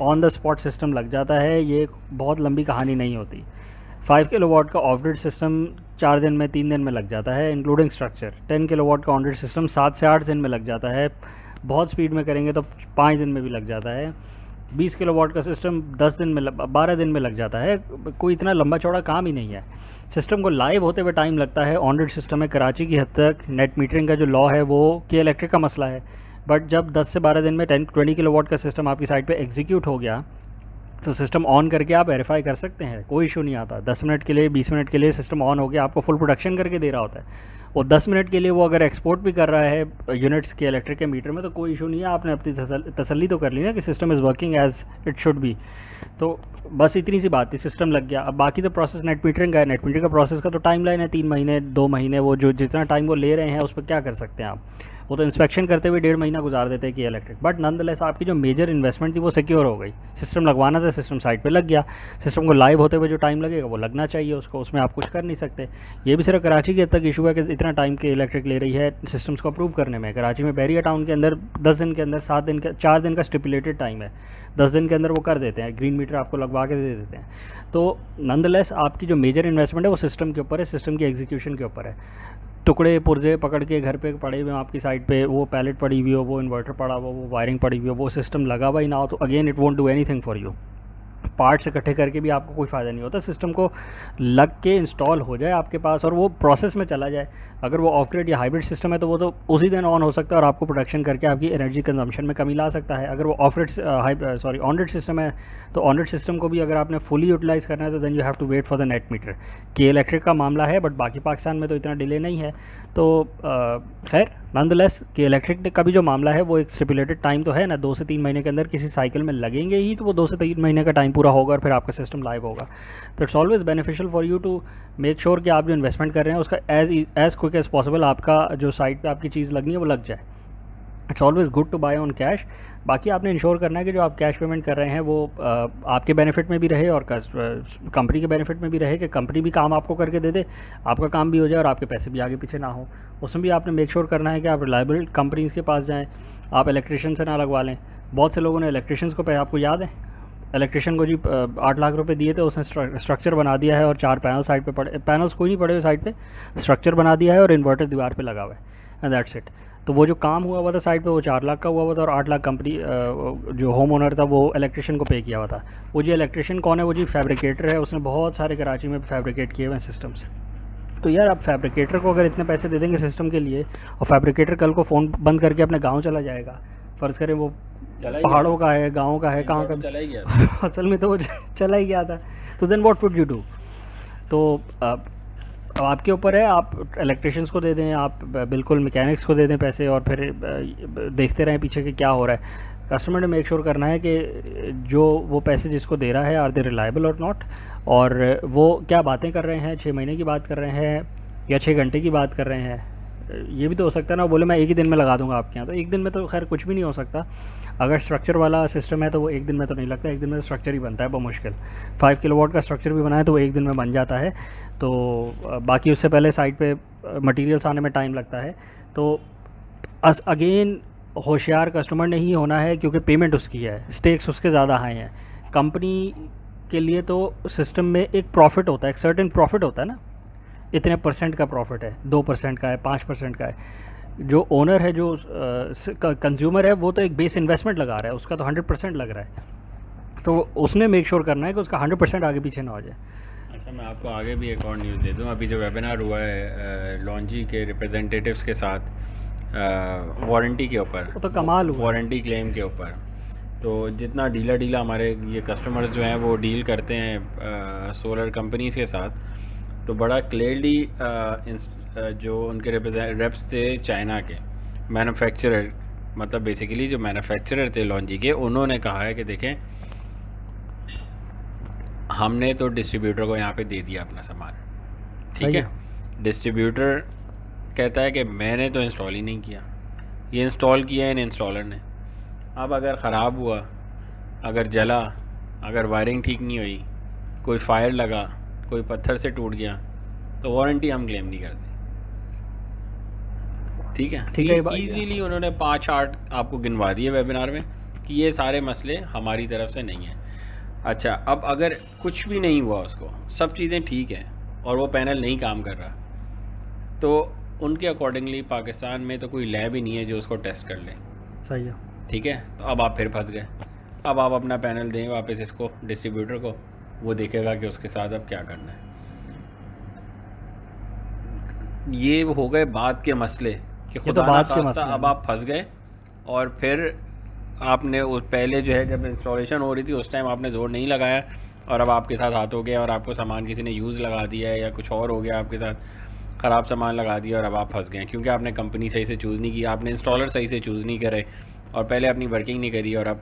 ऑन द स्पॉट सिस्टम लग जाता है, ये बहुत लंबी कहानी नहीं होती। 5 किलोवाट का ऑफ ग्रिड सिस्टम 4 दिन में, 3 दिन में लग जाता है इंक्लूडिंग स्ट्रक्चर। 10 किलोवाट का ऑन ग्रिड सिस्टम 7 से 8 दिन में लग जाता है, बहुत स्पीड में करेंगे तो 5 दिन में भी लग जाता है। 20 किलोवाट का सिस्टम 10 दिन में 12 दिन में लग जाता है। कोई इतना लंबा चौड़ा काम ही नहीं है। सिस्टम को लाइव होते हुए टाइम लगता है। ऑन ग्रिड सिस्टम है, कराची की हद तक नेट मीटरिंग का जो लॉ है वो के इलेक्ट्रिक का मसला है, बट जब 10 से 12 दिन में 20 किलोवाट का सिस्टम आपकी साइट पे एग्जीक्यूट हो गया तो सिस्टम ऑन करके आप वेरीफाई कर सकते हैं, कोई इशू नहीं आता। 10 मिनट के लिए, 20 मिनट के लिए सिस्टम ऑन हो गया, आपको फुल प्रोडक्शन करके दे रहा होता है। वो 10 मिनट के लिए वो अगर एक्सपोर्ट भी कर रहा है यूनिट्स के इलेक्ट्रिक के मीटर में तो कोई इशू नहीं है। आपने अपनी तसल्ली तो कर ली ना कि system is working as it should be. तो बस इतनी सी बात थी, सिस्टम लग गया। अब बाकी तो प्रोसेस नेट मीटरिंग का है। नेट मीटरिंग का प्रोसेस का तो टाइम लाइन है 3 महीने 2 महीने, वो जो जितना टाइम वो ले रहे हैं उस पर क्या कर सकते हैं आप। वो तो इंस्पेक्शन करते हुए 1.5 महीना गुजार देते हैं कि इलेक्ट्रिक, बट नॉनदलेस आपकी जो मेजर इन्वेस्टमेंट थी वो सिक्योर हो गई। सिस्टम लगवाना था, सिस्टम साइट पे लग गया। सिस्टम को लाइव होते हुए जो टाइम लगेगा वो लगना चाहिए उसको, उसमें आप कुछ कर नहीं सकते। ये भी सिर्फ कराची के हद तक इशू है कि इतना टाइम के इलेक्ट्रिक ले रही है सिस्टम्स को अप्रूव करने में। कराची में बैरिया टाउन के अंदर 10 दिन के अंदर 7 दिन का 4 दिन का स्टिपुलेटेड टाइम है, 10 दिन के अंदर वो कर देते हैं, ग्रीन मीटर आपको लगवा के दे देते हैं। तो नॉनदलेस आपकी जो मेजर इन्वेस्टमेंट है वो सिस्टम के ऊपर है, सिस्टम की एग्जीक्यूशन के ऊपर है। टुकड़े पुर्जे पकड़ के घर पे पड़े हुए आपकी साइड पे, वो पैलेट पड़ी हुई हो, वो इन्वर्टर पड़ा हुआ, वो वायरिंग पड़ी हुई हो, वो सिस्टम लगा हुआ ही ना हो तो again it won't do anything for you. Parts इकट्ठे करके भी आपको कोई फ़ायदा नहीं होता। सिस्टम को लग के इंस्टॉल हो जाए आपके पास और वो प्रोसेस में चला जाए। अगर वो ऑफ ग्रिड या हाइब्रिड सिस्टम है तो वो तो उसी दिन ऑन हो सकता है और आपको प्रोडक्शन करके आपकी एनर्जी कंजम्पशन में कमी ला सकता है। अगर वो of grid on grid system है तो ऑन ग्रिड सिस्टम को भी अगर आपने फुली यूटिलाइज़ करना है तो then you have to wait for the net meter. के इलेक्ट्रिक का मामला है, बट बाकी पाकिस्तान में तो इतना डिले नहीं है। तो खैर नॉनदलेस कि इलेक्ट्रिक का भी जो मामला है वो एक स्टिपुलेटेड टाइम तो है ना, 2 से 3 महीने के अंदर किसी साइकिल में लगेंगे ही, तो वो 2 से 3 महीने का टाइम पूरा होगा और फिर आपका सिस्टम लाइव होगा। तो it's always beneficial for you to make sure कि आप जो इन्वेस्टमेंट कर रहे हैं उसका एज़ क्विक एज़ पॉसिबल आपका जो साइट पे आपकी चीज़ लगनी है वो लग जाए। It's always good to buy on cash. बाकी आपने इंश्योर करना है कि जो आप कैश पेमेंट कर रहे हैं वो आपके बेनिफिट में भी रहे और कंपनी के बेनिफिट में भी रहे, कि कंपनी भी काम आपको करके दे दे, आपका काम भी हो जाए और आपके पैसे भी आगे पीछे ना हो। उसमें भी आपने मेक श्योर करना है कि आप रिलायबल कंपनीज़ के पास जाएँ, आप इलेक्ट्रिशियन से ना लगवा लें। बहुत से लोगों ने इलेक्ट्रिशियंस को आपको याद है, इलेक्ट्रिशियन को जी 8 लाख रुपए दिए थे, उसने स्ट्रक्चर बना दिया है और 4 पैनल साइड पे पड़े, पैनल्स कोई नहीं पड़े हुए साइड पे, स्ट्रक्चर बना दिया है और इन्वर्टर दीवार पे लगा हुआ है, एंड दैट्स इट। तो वो जो काम हुआ था साइड पे वो 4 लाख का हुआ था और 8 लाख कंपनी जो होम ओनर था वो इलेक्ट्रिशियन को पे किया हुआ था। वो जी इलेक्ट्रिशियन कौन है, वो जी फैब्रिकेटर है, उसने बहुत सारे कराची में फैब्रिकेट किए हुए हैं सिस्टम्स। तो यार आप फैब्रिकेटर को अगर इतने पैसे दे देंगे सिस्टम के लिए और फैब्रिकेटर कल को फ़ोन बंद करके अपने गाँव चला जाएगा, फ़र्ज़ करें वो पहाड़ों का है, गाँव का है, कहाँ का चला ही गया असल में तो वो चला ही गया था। तो then what would you do? तो अब आपके ऊपर है, आप इलेक्ट्रिशियंस को दे दें, आप बिल्कुल मैकेनिक्स को दे दें पैसे और फिर देखते रहें पीछे कि क्या हो रहा है। कस्टमर ने मेक श्योर करना है कि जो वो पैसे जिसको दे रहा है आर दे रिलायबल और नॉट, और वो क्या बातें कर रहे हैं, 6 महीने की बात कर रहे हैं या 6 घंटे की बात कर रहे हैं। ये भी तो हो सकता है ना, बोले मैं एक ही दिन में लगा दूंगा आपके यहाँ, तो एक दिन में तो खैर कुछ भी नहीं हो सकता। अगर स्ट्रक्चर वाला सिस्टम है तो वो एक दिन में तो नहीं लगता, एक दिन में स्ट्रक्चर ही बनता है बहुत मुश्किल। 5 किलोवाट का स्ट्रक्चर भी बनाए तो वो एक दिन में बन जाता है। तो बाकी उससे पहले साइट पे मटेरियल्स आने में टाइम लगता है। तो अगेन होशियार कस्टमर नहीं होना है, क्योंकि पेमेंट उसकी है, स्टेक्स उसके ज़्यादा हाई हैं। कंपनी के लिए तो सिस्टम में एक प्रॉफिट होता है, एक सर्टेन प्रॉफिट होता है ना, इतने परसेंट का प्रॉफिट है, 2% का है, 5% का है। जो ओनर है, जो कंज्यूमर है, वो तो एक बेस इन्वेस्टमेंट लगा रहा है, उसका तो 100% लग रहा है। तो उसने मेक श्योर करना है कि उसका 100% आगे पीछे ना हो जाए। अच्छा, मैं आपको आगे भी एक और न्यूज़ दे दूँ। अभी जो वेबिनार हुआ है लॉन्जी के रिप्रेजेंटेटिव्स के साथ वारंटी के ऊपर, तो कमाल हुआ, वारंटी क्लेम के ऊपर। तो जितना डीला हमारे ये कस्टमर्स जो हैं वो डील करते हैं सोलर कंपनीज़ के साथ, तो बड़ा क्लियरली जो उनके रेप्स थे चाइना के मैन्युफैक्चरर, मतलब बेसिकली जो मैन्युफैक्चरर थे लॉन्जी के, उन्होंने कहा है कि देखें हमने तो डिस्ट्रीब्यूटर को यहाँ पे दे दिया अपना सामान, ठीक है। डिस्ट्रीब्यूटर कहता है कि मैंने तो इंस्टॉल ही नहीं किया, ये इंस्टॉल किया है इन इंस्टॉलर ने। अब अगर ख़राब हुआ, अगर जला, अगर वायरिंग ठीक नहीं हुई, कोई फायर लगा, कोई पत्थर से टूट गया, तो वारंटी हम क्लेम नहीं करते, ठीक है। ठीक है, ईजीली उन्होंने 5-8 आपको गिनवा दिए वेबिनार में कि ये सारे मसले हमारी तरफ से नहीं हैं। अच्छा, अब अगर कुछ भी नहीं हुआ, उसको सब चीज़ें ठीक हैं और वो पैनल नहीं काम कर रहा, तो उनके अकॉर्डिंगली पाकिस्तान में तो कोई लैब ही नहीं है जो उसको टेस्ट कर ले। सही है, ठीक है। तो अब आप फिर फंस गए। अब आप अपना पैनल दें वापस इसको डिस्ट्रीब्यूटर को, वो देखेगा कि उसके साथ अब क्या करना है। ये हो गए बात के मसले कि खुदा ना खास्ता अब आप फंस गए, और फिर आपने पहले जो है जब इंस्टॉलेशन हो रही थी उस टाइम आपने ज़ोर नहीं लगाया और अब आपके साथ हाथ हो गया और आपको सामान किसी ने यूज़ लगा दिया है या कुछ और हो गया, आपके साथ ख़राब सामान लगा दिया और अब आप फंस गए क्योंकि आपने कंपनी सही से चूज़ नहीं की, आपने इंस्टॉलर सही से चूज़ नहीं करे और पहले अपनी वर्किंग नहीं करी, और अब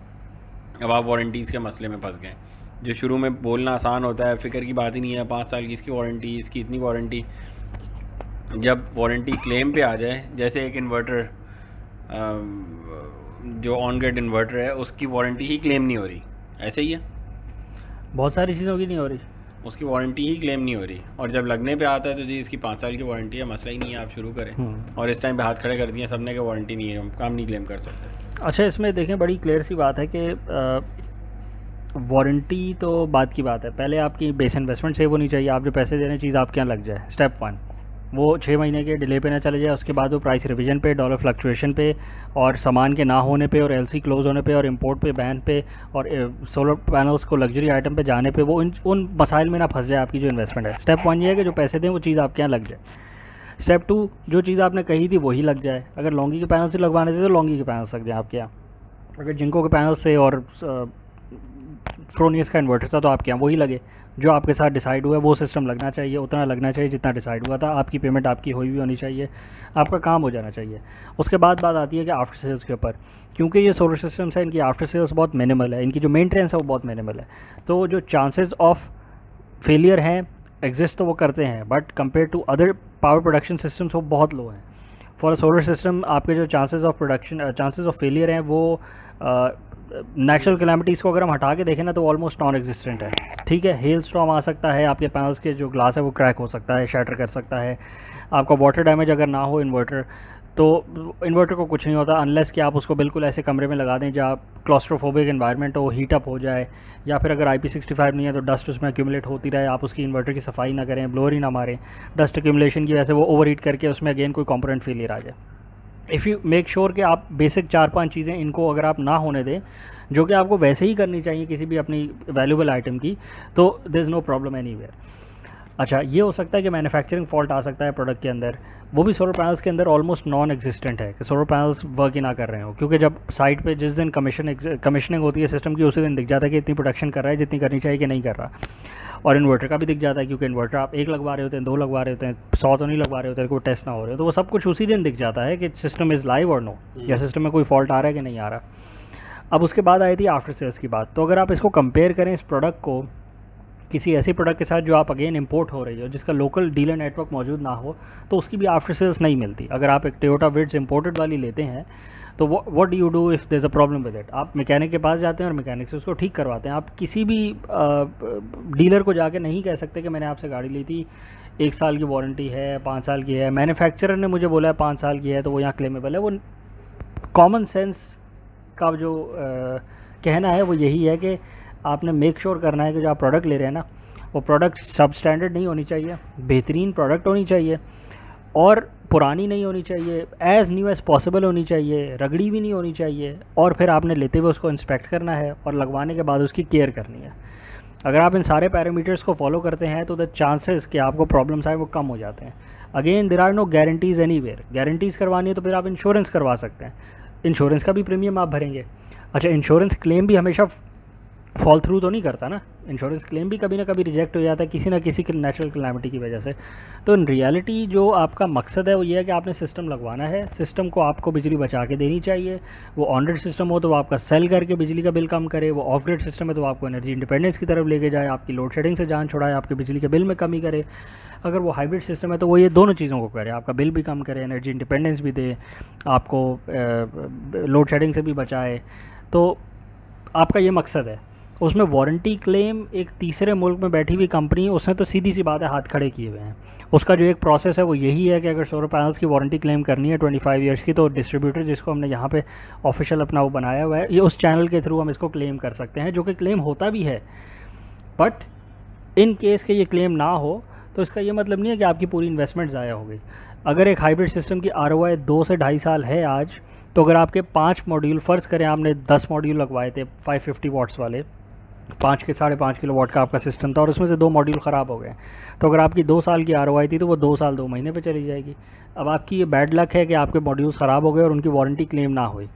आप वारंटीज़ के मसले में फंस गए। जो शुरू में बोलना आसान होता है, फ़िक्र की बात ही नहीं है, 5 साल की इसकी वारंटी, इसकी इतनी वारंटी। जब वारंटी क्लेम पे आ जाए, जैसे एक इन्वर्टर जो ऑन ग्रिड इन्वर्टर है उसकी वारंटी ही क्लेम नहीं हो रही, ऐसे ही है, बहुत सारी चीज़ों की नहीं हो रही, उसकी वारंटी ही क्लेम नहीं हो रही, और जब लगने पे आता है तो जी इसकी 5 साल की वारंटी है, मसला ही नहीं है, आप शुरू करें। और इस टाइम पे हाथ खड़े कर दिए सबने कि वारंटी नहीं है, हम काम नहीं क्लेम कर सकते। अच्छा, इसमें देखें बड़ी क्लियर सी बात है कि वारंटी तो बात की बात है, पहले आपकी बेस इन्वेस्टमेंट सेव होनी चाहिए, आप जो पैसे दे रहे हैं चीज़ आपके यहाँ लग जाए, स्टेप 1 वो 6 महीने के डिले पे ना चले जाए, उसके बाद वो प्राइस रिवीजन पे, डॉलर फ्लक्चुएशन पे, और सामान के ना होने पे, और एलसी क्लोज होने पे, और इंपोर्ट पे बैन पे, और सोलर पैनल्स को लग्जरी आइटम पे जाने पे, वो उन मसाइल में ना फंस जाए आपकी जो इन्वेस्टमेंट है। स्टेप 1 ये है कि जो पैसे दें वो चीज़ आपके यहाँ लग जाए। स्टेप 2, जो चीज़ आपने कही थी वही लग जाए। अगर लॉन्गी के पैनल से लगवाने थे तो लॉन्गी के पैनल्स लग जाए आपके यहाँ, अगर जिनको के पैनल से और फ्रोनियस का इन्वर्टर था तो आपके यहाँ वही लगे, जो आपके साथ डिसाइड हुआ है वो सिस्टम लगना चाहिए, उतना लगना चाहिए जितना डिसाइड हुआ था, आपकी पेमेंट आपकी हुई भी होनी चाहिए, आपका काम हो जाना चाहिए। उसके बाद बात आती है कि आफ्टर सेल्स के ऊपर, क्योंकि ये सोलर सिस्टम्स है, इनकी आफ्टर सेल्स बहुत मिनिमल है, इनकी जो मेंटेनेंस है वो बहुत मिनिमल है, तो जो चांसेस ऑफ फेलियर हैं एग्जिस्ट तो वो करते हैं, but compare to other power production systems वो बहुत लो हैं। फॉर अ सोलर सिस्टम आपके जो chances of production chances of failure हैं वो नेचुरल कैलामिटीज़ को अगर हम हटा के देखें ना तो ऑलमोस्ट नॉन एग्जिस्टेंट है। ठीक है, हेल स्टॉर्म आ सकता है, आपके पैनल्स के जो ग्लास है वो क्रैक हो सकता है, शैटर कर सकता है, आपका वाटर डैमेज अगर ना हो इन्वर्टर, तो इन्वर्टर को कुछ नहीं होता अनलेस कि आप उसको बिल्कुल ऐसे कमरे में लगा दें जहाँ क्लॉस्ट्रोफोबिक एनवायरनमेंट हो, हीट अप हो जाए, या फिर अगर IP65 नहीं है तो डस्ट उसमें एक्यूमुलेट होती रहे, आप उसकी इन्वर्टर की सफाई ना करें, ब्लोअर ही ना मारें, डस्ट एक्यूमुलेशन की वजह से वो ओवर हीट करके उसमें अगेन कोई कंपोनेंट फेलियर आ जाए। इफ़ यू मेक श्योर कि आप बेसिक 4-5 चीज़ें इनको अगर आप ना होने दें, जो कि आपको वैसे ही करनी चाहिए किसी भी अपनी वैल्यूबल आइटम की, तो there is no problem anywhere. अच्छा, ये हो सकता है कि मैन्युफैक्चरिंग फॉल्ट आ सकता है प्रोडक्ट के अंदर, वो भी सोलर पैनल्स के अंदर ऑलमोस्ट नॉन एग्जिस्टेंट है कि सोलर पैनल्स वर्क ही ना कर रहे हो, क्योंकि जब साइट पे जिस दिन कमीशनिंग होती है सिस्टम की उसी दिन दिख जाता है कि इतनी प्रोडक्शन कर रहा है जितनी करनी चाहिए कि नहीं कर रहा। और इन्वर्टर का भी दिख जाता है, क्योंकि इन्वर्टर आप 1 लगवा रहे होते हैं, 2 लगवा रहे होते हैं, 100 तो नहीं लगवा रहे होते हैं, कोई टेस्ट ना हो रहे हो, तो वो सब कुछ उसी दिन दिख जाता है कि सिस्टम इज़ लाइव और नो, या सिस्टम में कोई फॉल्ट आ रहा है कि नहीं आ रहा। अब उसके बाद आई थी आफ्टर सेल्स की बात, तो अगर आप इसको कंपेयर करें इस प्रोडक्ट को किसी ऐसी प्रोडक्ट के साथ जो आप अगेन इंपोर्ट हो रही हो, जिसका लोकल डीलर नेटवर्क मौजूद ना हो, तो उसकी भी आफ्टर सेल्स नहीं मिलती। अगर आप एक टोयोटा विट्स इंपोर्टेड वाली लेते हैं तो what do you do if there is a problem with it? आप मैकेनिक के पास जाते हैं और मैकेनिक से उसको ठीक करवाते हैं। आप किसी भी डीलर को जाके नहीं कह सकते कि मैंने आपसे गाड़ी ली थी, 1 साल की वारंटी है, 5 साल की है, मैन्युफैक्चरर ने मुझे बोला है 5 साल की है तो वो यहाँ क्लेमेबल है। वो कॉमन सेंस का जो कहना है वो यही है कि आपने मेक श्योर करना है कि जो आप प्रोडक्ट ले रहे हैं ना, वो प्रोडक्ट सब स्टैंडर्ड नहीं होनी चाहिए, बेहतरीन प्रोडक्ट होनी चाहिए, और पुरानी नहीं होनी चाहिए, एज़ न्यू एज़ पॉसिबल होनी चाहिए, रगड़ी भी नहीं होनी चाहिए, और फिर आपने लेते हुए उसको इंस्पेक्ट करना है और लगवाने के बाद उसकी केयर करनी है। अगर आप इन सारे पैरामीटर्स को फॉलो करते हैं तो द चांसेस कि आपको प्रॉब्लम्स आए वो कम हो जाते हैं। Again there are no guarantees anywhere, guarantees करवानी है तो फिर आप इंश्योरेंस करवा सकते हैं, इंश्योरेंस का भी प्रीमियम आप भरेंगे। अच्छा, इंश्योरेंस क्लेम भी हमेशा फॉल थ्रू तो नहीं करता ना, इंश्योरेंस क्लेम भी कभी ना कभी रिजेक्ट हो जाता है किसी ना किसी नेचुरल कैलामिटी की वजह से। तो इन रियलिटी जो आपका मकसद है वो ये है कि आपने सिस्टम लगवाना है, सिस्टम को आपको बिजली बचा के देनी चाहिए। वो ऑन ग्रिड सिस्टम हो तो वो आपका सेल करके बिजली का बिल कम करे, वो ऑफ ग्रिड सिस्टम है तो आपको एनर्जी इंडिपेंडेंस की तरफ लेके जाए, आपकी लोड शेडिंग से जान छुड़ाए, आपके बिजली के बिल में कमी करे। अगर वो हाइब्रिड सिस्टम है तो वो ये दोनों चीज़ों को करे, आपका बिल भी कम करे, एनर्जी इंडिपेंडेंस भी दे, आपको लोड शेडिंग से भी बचाए। तो आपका ये मकसद है। उसमें वारंटी क्लेम एक तीसरे मुल्क में बैठी हुई कंपनी, उसने तो सीधी सी बात है हाथ खड़े किए हुए हैं। उसका जो एक प्रोसेस है वो यही है कि अगर सोलर पैनल्स की वारंटी क्लेम करनी है 25 ईयर्स की, तो डिस्ट्रीब्यूटर जिसको हमने यहाँ पे ऑफिशियल अपना वो बनाया हुआ है, ये उस चैनल के थ्रू हम इसको क्लेम कर सकते हैं, जो कि क्लेम होता भी है। बट इन केस के ये क्लेम ना हो तो इसका ये मतलब नहीं है कि आपकी पूरी इन्वेस्टमेंट ज़ाया हो गई। अगर एक हाइब्रिड सिस्टम की ROI 2 से 2.5 साल है आज, तो अगर आपके 5 मॉड्यूल, फ़र्ज़ करें आपने 10 मॉड्यूल लगवाए थे 550 वाट्स वाले, 5.5 किलोवाट का आपका सिस्टम था और उसमें से 2 मॉड्यूल ख़राब हो गए, तो अगर आपकी 2 साल की ROI थी तो वो 2 साल 2 महीने पे चली जाएगी। अब आपकी ये बैड लक है कि आपके मॉड्यूल्स ख़राब हो गए और उनकी वारंटी क्लेम ना हुई।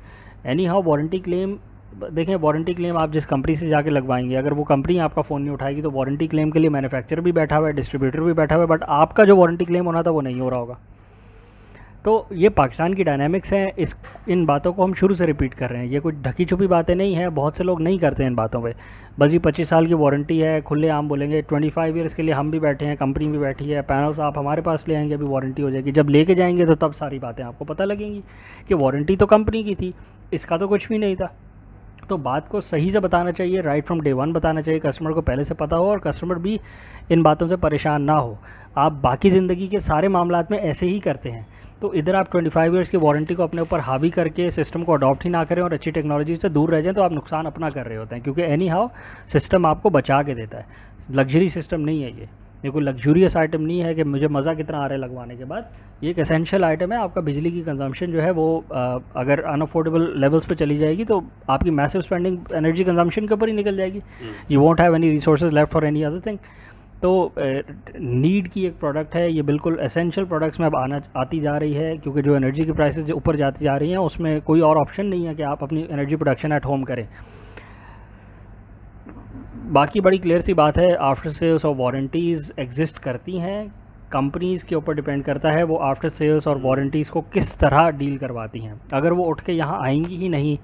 एनी हाउ वारंटी क्लेम, देखें वारंटी क्लेम आप जिस कंपनी से जाके लगवाएंगे, अगर वो कंपनी आपका फ़ोन नहीं उठाएगी तो वारंटी क्लेम के लिए मैन्युफैक्चरर भी बैठा हुआ है, डिस्ट्रीब्यूटर भी बैठा हुआ है, बट आपका जो वारंटी क्लेम होना था वो नहीं हो रहा होगा। तो ये पाकिस्तान की डायनामिक्स हैं, इन बातों को हम शुरू से रिपीट कर रहे हैं, ये कोई ढकी छुपी बातें नहीं हैं, बहुत से लोग नहीं करते हैं इन बातों पे। बस ये 25 साल की वारंटी है, खुले आम बोलेंगे, 25 ईयर्स के लिए हम भी बैठे हैं, कंपनी भी बैठी है, पैनल्स आप हमारे पास ले आएंगे, अभी वारंटी हो जाएगी। जब लेके जाएंगे तो तब सारी बातें आपको पता लगेंगी कि वारंटी तो कंपनी की थी, इसका तो कुछ भी नहीं था। तो बात को सही से बताना चाहिए, राइट फ्रॉम डे वन बताना चाहिए, कस्टमर को पहले से पता हो और कस्टमर भी इन बातों से परेशान ना हो। आप बाकी ज़िंदगी के सारे मामलात में ऐसे ही करते हैं, तो इधर आप 25 ईयर्स की वारंटी को अपने ऊपर हावी करके सिस्टम को अडॉप्ट ही ना करें और अच्छी टेक्नोलॉजी से दूर रह जाएं, तो आप नुकसान अपना कर रहे होते हैं, क्योंकि एनी हाउ सिस्टम आपको बचा के देता है। लग्जरी सिस्टम नहीं है ये कोई लग्जूरियस आइटम नहीं है कि मुझे मज़ा कितना आ रहा है लगवाने के बाद। ये एक एसेंशियल आइटम है। आपका बिजली की कंजम्पशन जो है वो अगर अनअफोर्डेबल लेवल्स पे चली जाएगी तो आपकी मैसिव स्पेंडिंग एनर्जी कंजम्पशन के ऊपर ही निकल जाएगी। You won't have any resources left for any other thing. तो नीड की एक प्रोडक्ट है ये, बिल्कुल एसेंशियल प्रोडक्ट्स में अब आती जा रही है, क्योंकि जो एनर्जी की प्राइसेस जो ऊपर जाती जा रही हैं उसमें कोई और ऑप्शन नहीं है कि आप अपनी एनर्जी प्रोडक्शन एट होम करें। बाकी बड़ी क्लियर सी बात है, आफ्टर सेल्स और वारंटीज़ एग्जिस्ट करती हैं, कंपनीज़ के ऊपर डिपेंड करता है वो आफ्टर सेल्स और वारंटीज़ को किस तरह डील करवाती हैं। अगर वो उठ के यहाँ आएंगी ही नहीं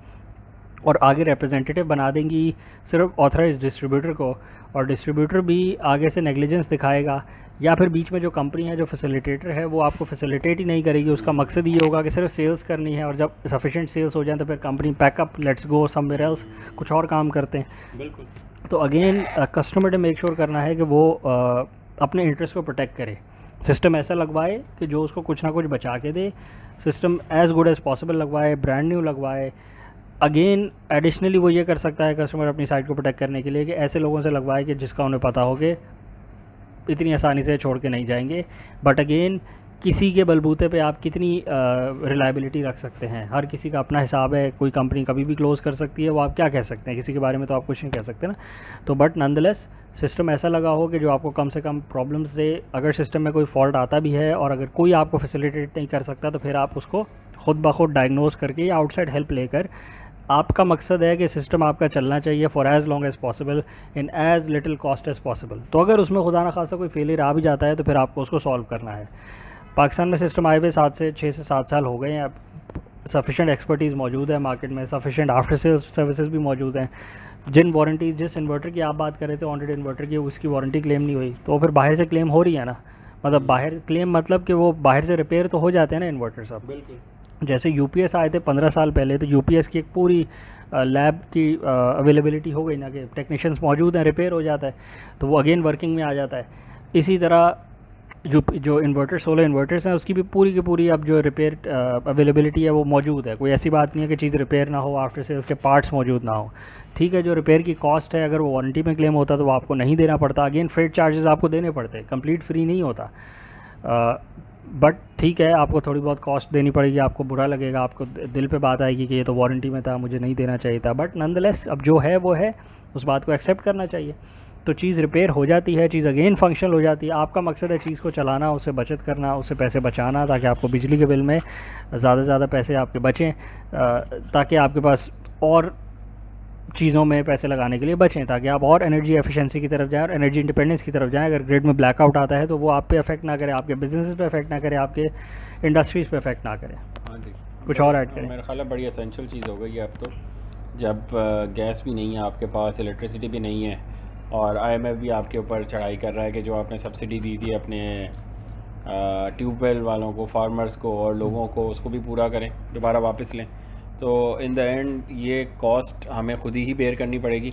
और आगे रिप्रेजेंटेटिव बना देंगी सिर्फ ऑथराइज डिस्ट्रीब्यूटर को, और डिस्ट्रीब्यूटर भी आगे से नेग्लिजेंस दिखाएगा, या फिर बीच में जो कंपनी है जो फैसिलिटेटर है वो आपको फैसिलिटेट ही नहीं करेगी, उसका मकसद ये होगा कि सिर्फ सेल्स करनी है, और जब सफिशेंट सेल्स हो जाए तो फिर company pack up, let's go somewhere else, कुछ और काम करते हैं। बिल्कुल। तो अगेन कस्टमर ने मेक श्योर करना है कि वो अपने इंटरेस्ट को प्रोटेक्ट करे, सिस्टम ऐसा लगवाए कि जो उसको कुछ ना कुछ बचा के दे, system as good as possible लगवाए, ब्रांड न्यू लगवाए। अगेन एडिशनली वो ये कर सकता है कस्टमर अपनी साइट को प्रोटेक्ट करने के लिए कि ऐसे लोगों से लगवाए कि जिसका उन्हें पता हो कि इतनी आसानी से छोड़ के नहीं जाएंगे। बट अगेन किसी के बलबूते पे आप कितनी रिलायबिलिटी रख सकते हैं, हर किसी का अपना हिसाब है, कोई कंपनी कभी भी क्लोज़ कर सकती है, वो आप क्या कह सकते हैं, किसी के बारे में तो आप कुछ नहीं कह सकते ना। तो बट नॉनदलेस सिस्टम ऐसा लगा हो कि जो आपको कम से कम प्रॉब्लम्स दे। अगर सिस्टम में कोई फॉल्ट आता भी है और अगर कोई आपको फैसिलिटेट नहीं कर सकता तो फिर आप उसको खुद ब खुद डायग्नोज करके या आउटसाइड हेल्प लेकर, आपका मकसद है कि सिस्टम आपका चलना चाहिए for as long as possible in as little cost as possible. तो अगर उसमें खुदा न खासा कोई फेलियर आ भी जाता है तो फिर आपको उसको सॉल्व करना है। पाकिस्तान में सिस्टम आए हुए 6 से 7 साल हो गए हैं, अब सफिशेंट एक्सपर्टीज़ मौजूद है मार्केट में, सफिशेंट आफ्टर सेल्स सर्विसेज भी मौजूद हैं। जिन वारंटी, जिस इन्वर्टर की आप बात कर रहे थे ऑन इन्वर्टर की, उसकी वारंटी क्लेम नहीं हुई तो फिर बाहर से क्लेम हो रही है ना, मतलब बाहर क्लेम मतलब कि वो बाहर से रिपेयर तो हो जाते हैं ना इन्वर्टर सब। बिल्कुल। जैसे यूपीएस आए थे 15 साल पहले, तो यूपीएस की एक पूरी लैब की अवेलेबिलिटी हो गई ना कि टेक्नीशियंस मौजूद हैं, रिपेयर हो जाता है तो वो अगेन वर्किंग में आ जाता है। इसी तरह जो इन्वर्टर, सोलर इन्वर्टर्स हैं, उसकी भी पूरी की पूरी अब जो रिपेयर अवेलेबिलिटी है वो मौजूद है। कोई ऐसी बात नहीं है कि चीज़ रिपेयर ना हो, आफ्टर से उसके पार्ट्स मौजूद ना हो। ठीक है, जो रिपेयर की कॉस्ट है अगर वो वारंटी में क्लेम होता तो वो आपको नहीं देना पड़ता, अगेन फ्रेट चार्जेस आपको देने पड़ते, कंप्लीट फ्री नहीं होता। बट ठीक है, आपको थोड़ी बहुत कॉस्ट देनी पड़ेगी, आपको बुरा लगेगा, आपको दिल पे बात आएगी कि ये तो वारंटी में था, मुझे नहीं देना चाहिए था। बट नॉनदलेस अब जो है वो है, उस बात को एक्सेप्ट करना चाहिए। तो चीज़ रिपेयर हो जाती है, चीज़ अगेन फंक्शनल हो जाती है। आपका मकसद है चीज़ को चलाना, उससे बचत करना, उससे पैसे बचाना, ताकि आपको बिजली के बिल में ज़्यादा से ज़्यादा पैसे आपके बचें, ताकि आपके पास और चीज़ों में पैसे लगाने के लिए बचें, ताकि आप और एनर्जी एफिशिएंसी की तरफ जाएं और एनर्जी इंडिपेंडेंस की तरफ जाएं। अगर ग्रिड में ब्लैकआउट आता है तो वो आप पे अफेक्ट ना करे, आपके बिजनेस पे अफेक्ट ना करे, आपके इंडस्ट्रीज़ पे अफेक्ट ना करे। हाँ जी, कुछ और ऐड करें? मेरा ख्याल है बड़ी एसेंशियल चीज़ हो गई है अब तो, जब गैस भी नहीं है आपके पास, इलेक्ट्रिसिटी भी नहीं है, और आईएमएफ भी आपके ऊपर चढ़ाई कर रहा है कि जो आपने सब्सिडी दी थी अपने ट्यूबवेल वालों को, फार्मर्स को और लोगों को, उसको भी पूरा करें, दोबारा वापस लें। तो इन द एंड ये कॉस्ट हमें खुद ही बेयर करनी पड़ेगी,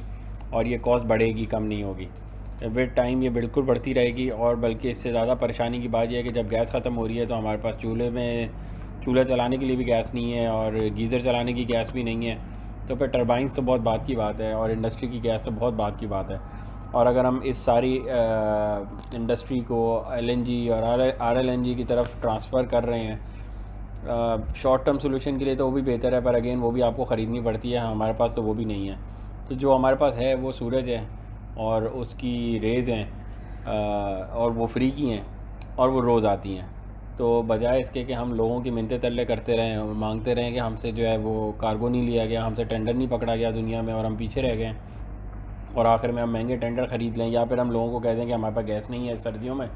और ये कॉस्ट बढ़ेगी, कम नहीं होगी। विद टाइम ये बिल्कुल बढ़ती रहेगी। और बल्कि इससे ज़्यादा परेशानी की बात यह है कि जब गैस ख़त्म हो रही है तो हमारे पास चूल्हा चलाने के लिए भी गैस नहीं है और गीज़र चलाने की गैस भी नहीं है, तो फिर टरबाइंस तो बहुत बात की बात है, और इंडस्ट्री की गैस तो बहुत बात की बात है। और अगर हम इस सारी इंडस्ट्री को एलएनजी और आरएलएनजी की तरफ ट्रांसफ़र कर रहे हैं शॉर्ट टर्म सोल्यूशन के लिए, तो वो भी बेहतर है, पर अगेन वो भी आपको ख़रीदनी पड़ती है, हमारे पास तो वो भी नहीं है। तो जो हमारे पास है वो सूरज है और उसकी रेज़ हैं, और वो फ्री की हैं और वो रोज़ आती हैं। तो बजाय इसके कि हम लोगों की मिन्नतें तरले करते रहें और मांगते रहें कि हमसे जो है वो कार्गो नहीं लिया गया, हमसे टेंडर नहीं पकड़ा गया दुनिया में, और हम पीछे रह गए, और आखिर में हम महंगे टेंडर ख़रीद लें, या फिर हम लोगों को कह दें कि हमारे पास गैस नहीं है सर्दियों में,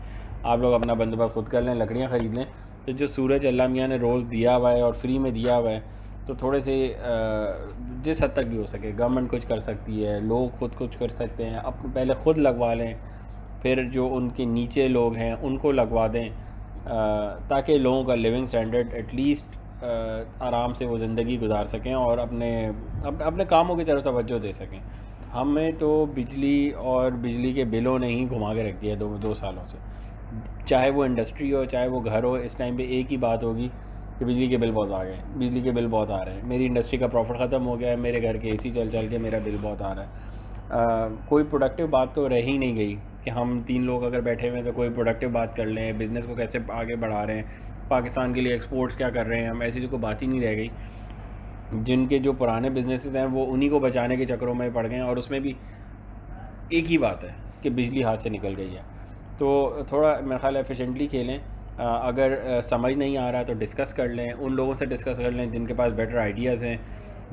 आप लोग अपना बंदोबस्त खुद कर लें, लकड़ियाँ ख़रीद लें। तो जो सूरज अल्लाह मियाँ ने रोज़ दिया हुआ है और फ्री में दिया हुआ है, तो थोड़े से जिस हद तक भी हो सके गवर्नमेंट कुछ कर सकती है, लोग खुद कुछ कर सकते हैं, अपने पहले ख़ुद लगवा लें, फिर जो उनके नीचे लोग हैं उनको लगवा दें, ताकि लोगों का लिविंग स्टैंडर्ड एटलीस्ट आराम से वो ज़िंदगी गुजार सकें और अपने कामों की तरफ तवज्जो दे सकें। हमें तो बिजली और बिजली के बिलों ने ही घुमा के रख दिया दो सालों से, चाहे वो इंडस्ट्री हो चाहे वो घर हो। इस टाइम पे एक ही बात होगी कि बिजली के बिल बहुत आ गए, बिजली के बिल बहुत आ रहे हैं, मेरी इंडस्ट्री का प्रॉफिट ख़त्म हो गया है, मेरे घर के एसी चल के मेरा बिल बहुत आ रहा है। कोई प्रोडक्टिव बात तो रह ही नहीं गई कि हम 3 लोग अगर बैठे हुए हैं तो कोई प्रोडक्टिव बात कर लें, बिज़नेस को कैसे आगे बढ़ा रहे हैं, पाकिस्तान के लिए एक्सपोर्ट्स क्या कर रहे हैं हम, ऐसी तो कोई बात ही नहीं रह गई। जिनके जो पुराने बिजनेसेस हैं वो उन्हीं को बचाने के चक्करों में पड़ गए हैं, और उसमें भी एक ही बात है कि बिजली हाथ से निकल गई है। तो थोड़ा मेरा ख्याल एफिशिएंटली खेलें, अगर समझ नहीं आ रहा तो डिस्कस कर लें, उन लोगों से डिस्कस कर लें जिनके पास बेटर आइडियाज़ हैं,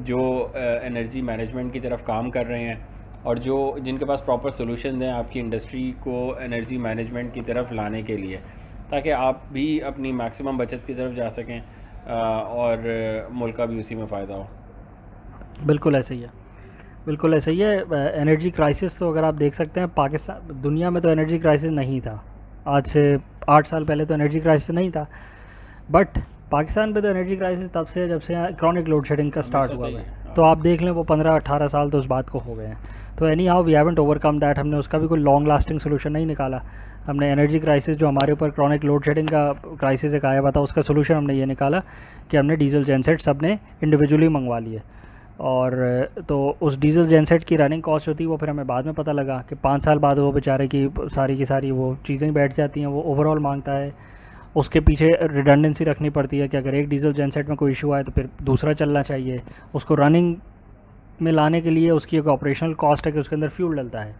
जो एनर्जी मैनेजमेंट की तरफ काम कर रहे हैं, और जो जिनके पास प्रॉपर सॉल्यूशन हैं आपकी इंडस्ट्री को एनर्जी मैनेजमेंट की तरफ लाने के लिए, ताकि आप भी अपनी मैक्सिमम बचत की तरफ जा सकें और मुल्क का भी उसी में फ़ायदा हो। बिल्कुल ऐसे ही है, बिल्कुल ऐसे ही है। एनर्जी क्राइसिस तो अगर आप देख सकते हैं, पाकिस्तान दुनिया में तो एनर्जी क्राइसिस नहीं था, आज से 8 साल पहले तो एनर्जी क्राइसिस नहीं था, बट पाकिस्तान पे तो एनर्जी क्राइसिस तब से है जब से क्रॉनिक लोड शेडिंग का स्टार्ट हुआ है। तो आप देख लें वो 15-18 साल तो उस बात को हो गए हैं। तो anyhow we haven't overcome that, हमने उसका भी कोई लॉन्ग लास्टिंग सोल्यूशन नहीं निकाला। हमने एनर्जी क्राइसिस जो हमारे ऊपर क्रॉनिक लोड शेडिंग का क्राइसिस एक आया हुआ था, उसका सोल्यूशन हमने ये निकाला कि हमने डीजल जेनसेट्स अपने इंडिविजुअली मंगवा लिए। और तो उस डीजल जेनसेट की रनिंग कॉस्ट होती है वो फिर हमें बाद में पता लगा कि 5 साल बाद वो बेचारे की सारी वो चीज़ें बैठ जाती हैं, वो ओवरऑल मांगता है। उसके पीछे रिडंडेंसी रखनी पड़ती है कि अगर एक डीजल जेनसेट में कोई इशू आए तो फिर दूसरा चलना चाहिए। उसको रनिंग में लाने के लिए उसकी एक ऑपरेशनल कॉस्ट है कि उसके अंदर फ्यूल डलता है,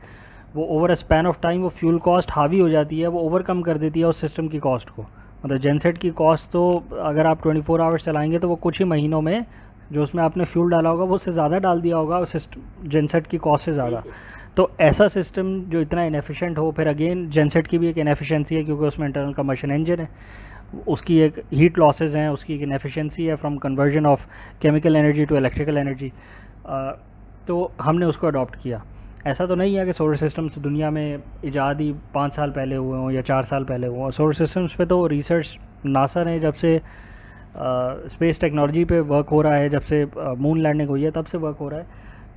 वो over a span of time वो फ्यूल कॉस्ट हावी हो जाती है, वो ओवरकम कर देती है उस सिस्टम की कॉस्ट को। मतलब जेनसेट की कॉस्ट तो अगर आप 24 आवर्स चलाएंगे तो वो कुछ ही महीनों में जो उसमें आपने फ्यूल डाला होगा वो उससे ज़्यादा डाल दिया होगा सिस्टम जेनसेट की कॉस्ट से ज़्यादा। तो ऐसा सिस्टम जो इतना इनएफिशिएंट हो, फिर अगेन जेनसेट की भी एक इनएफिशिएंसी है क्योंकि उसमें इंटरनल कम्बशन इंजन है, उसकी एक हीट लॉसेज हैं, उसकी एक इनएफिशिएंसी है from conversion of chemical energy to electrical energy. तो हमने उसको अडॉप्ट किया। ऐसा तो नहीं है कि सोलर सिस्टम्स दुनिया में ईजाद ही 5 साल पहले हुए हों या 4 साल पहले हुए हों। सोलर सिस्टम्स पे तो रिसर्च नासा ने जब से स्पेस टेक्नोलॉजी पे वर्क हो रहा है, जब से मून लैंडिंग हुई है तब से वर्क हो रहा है।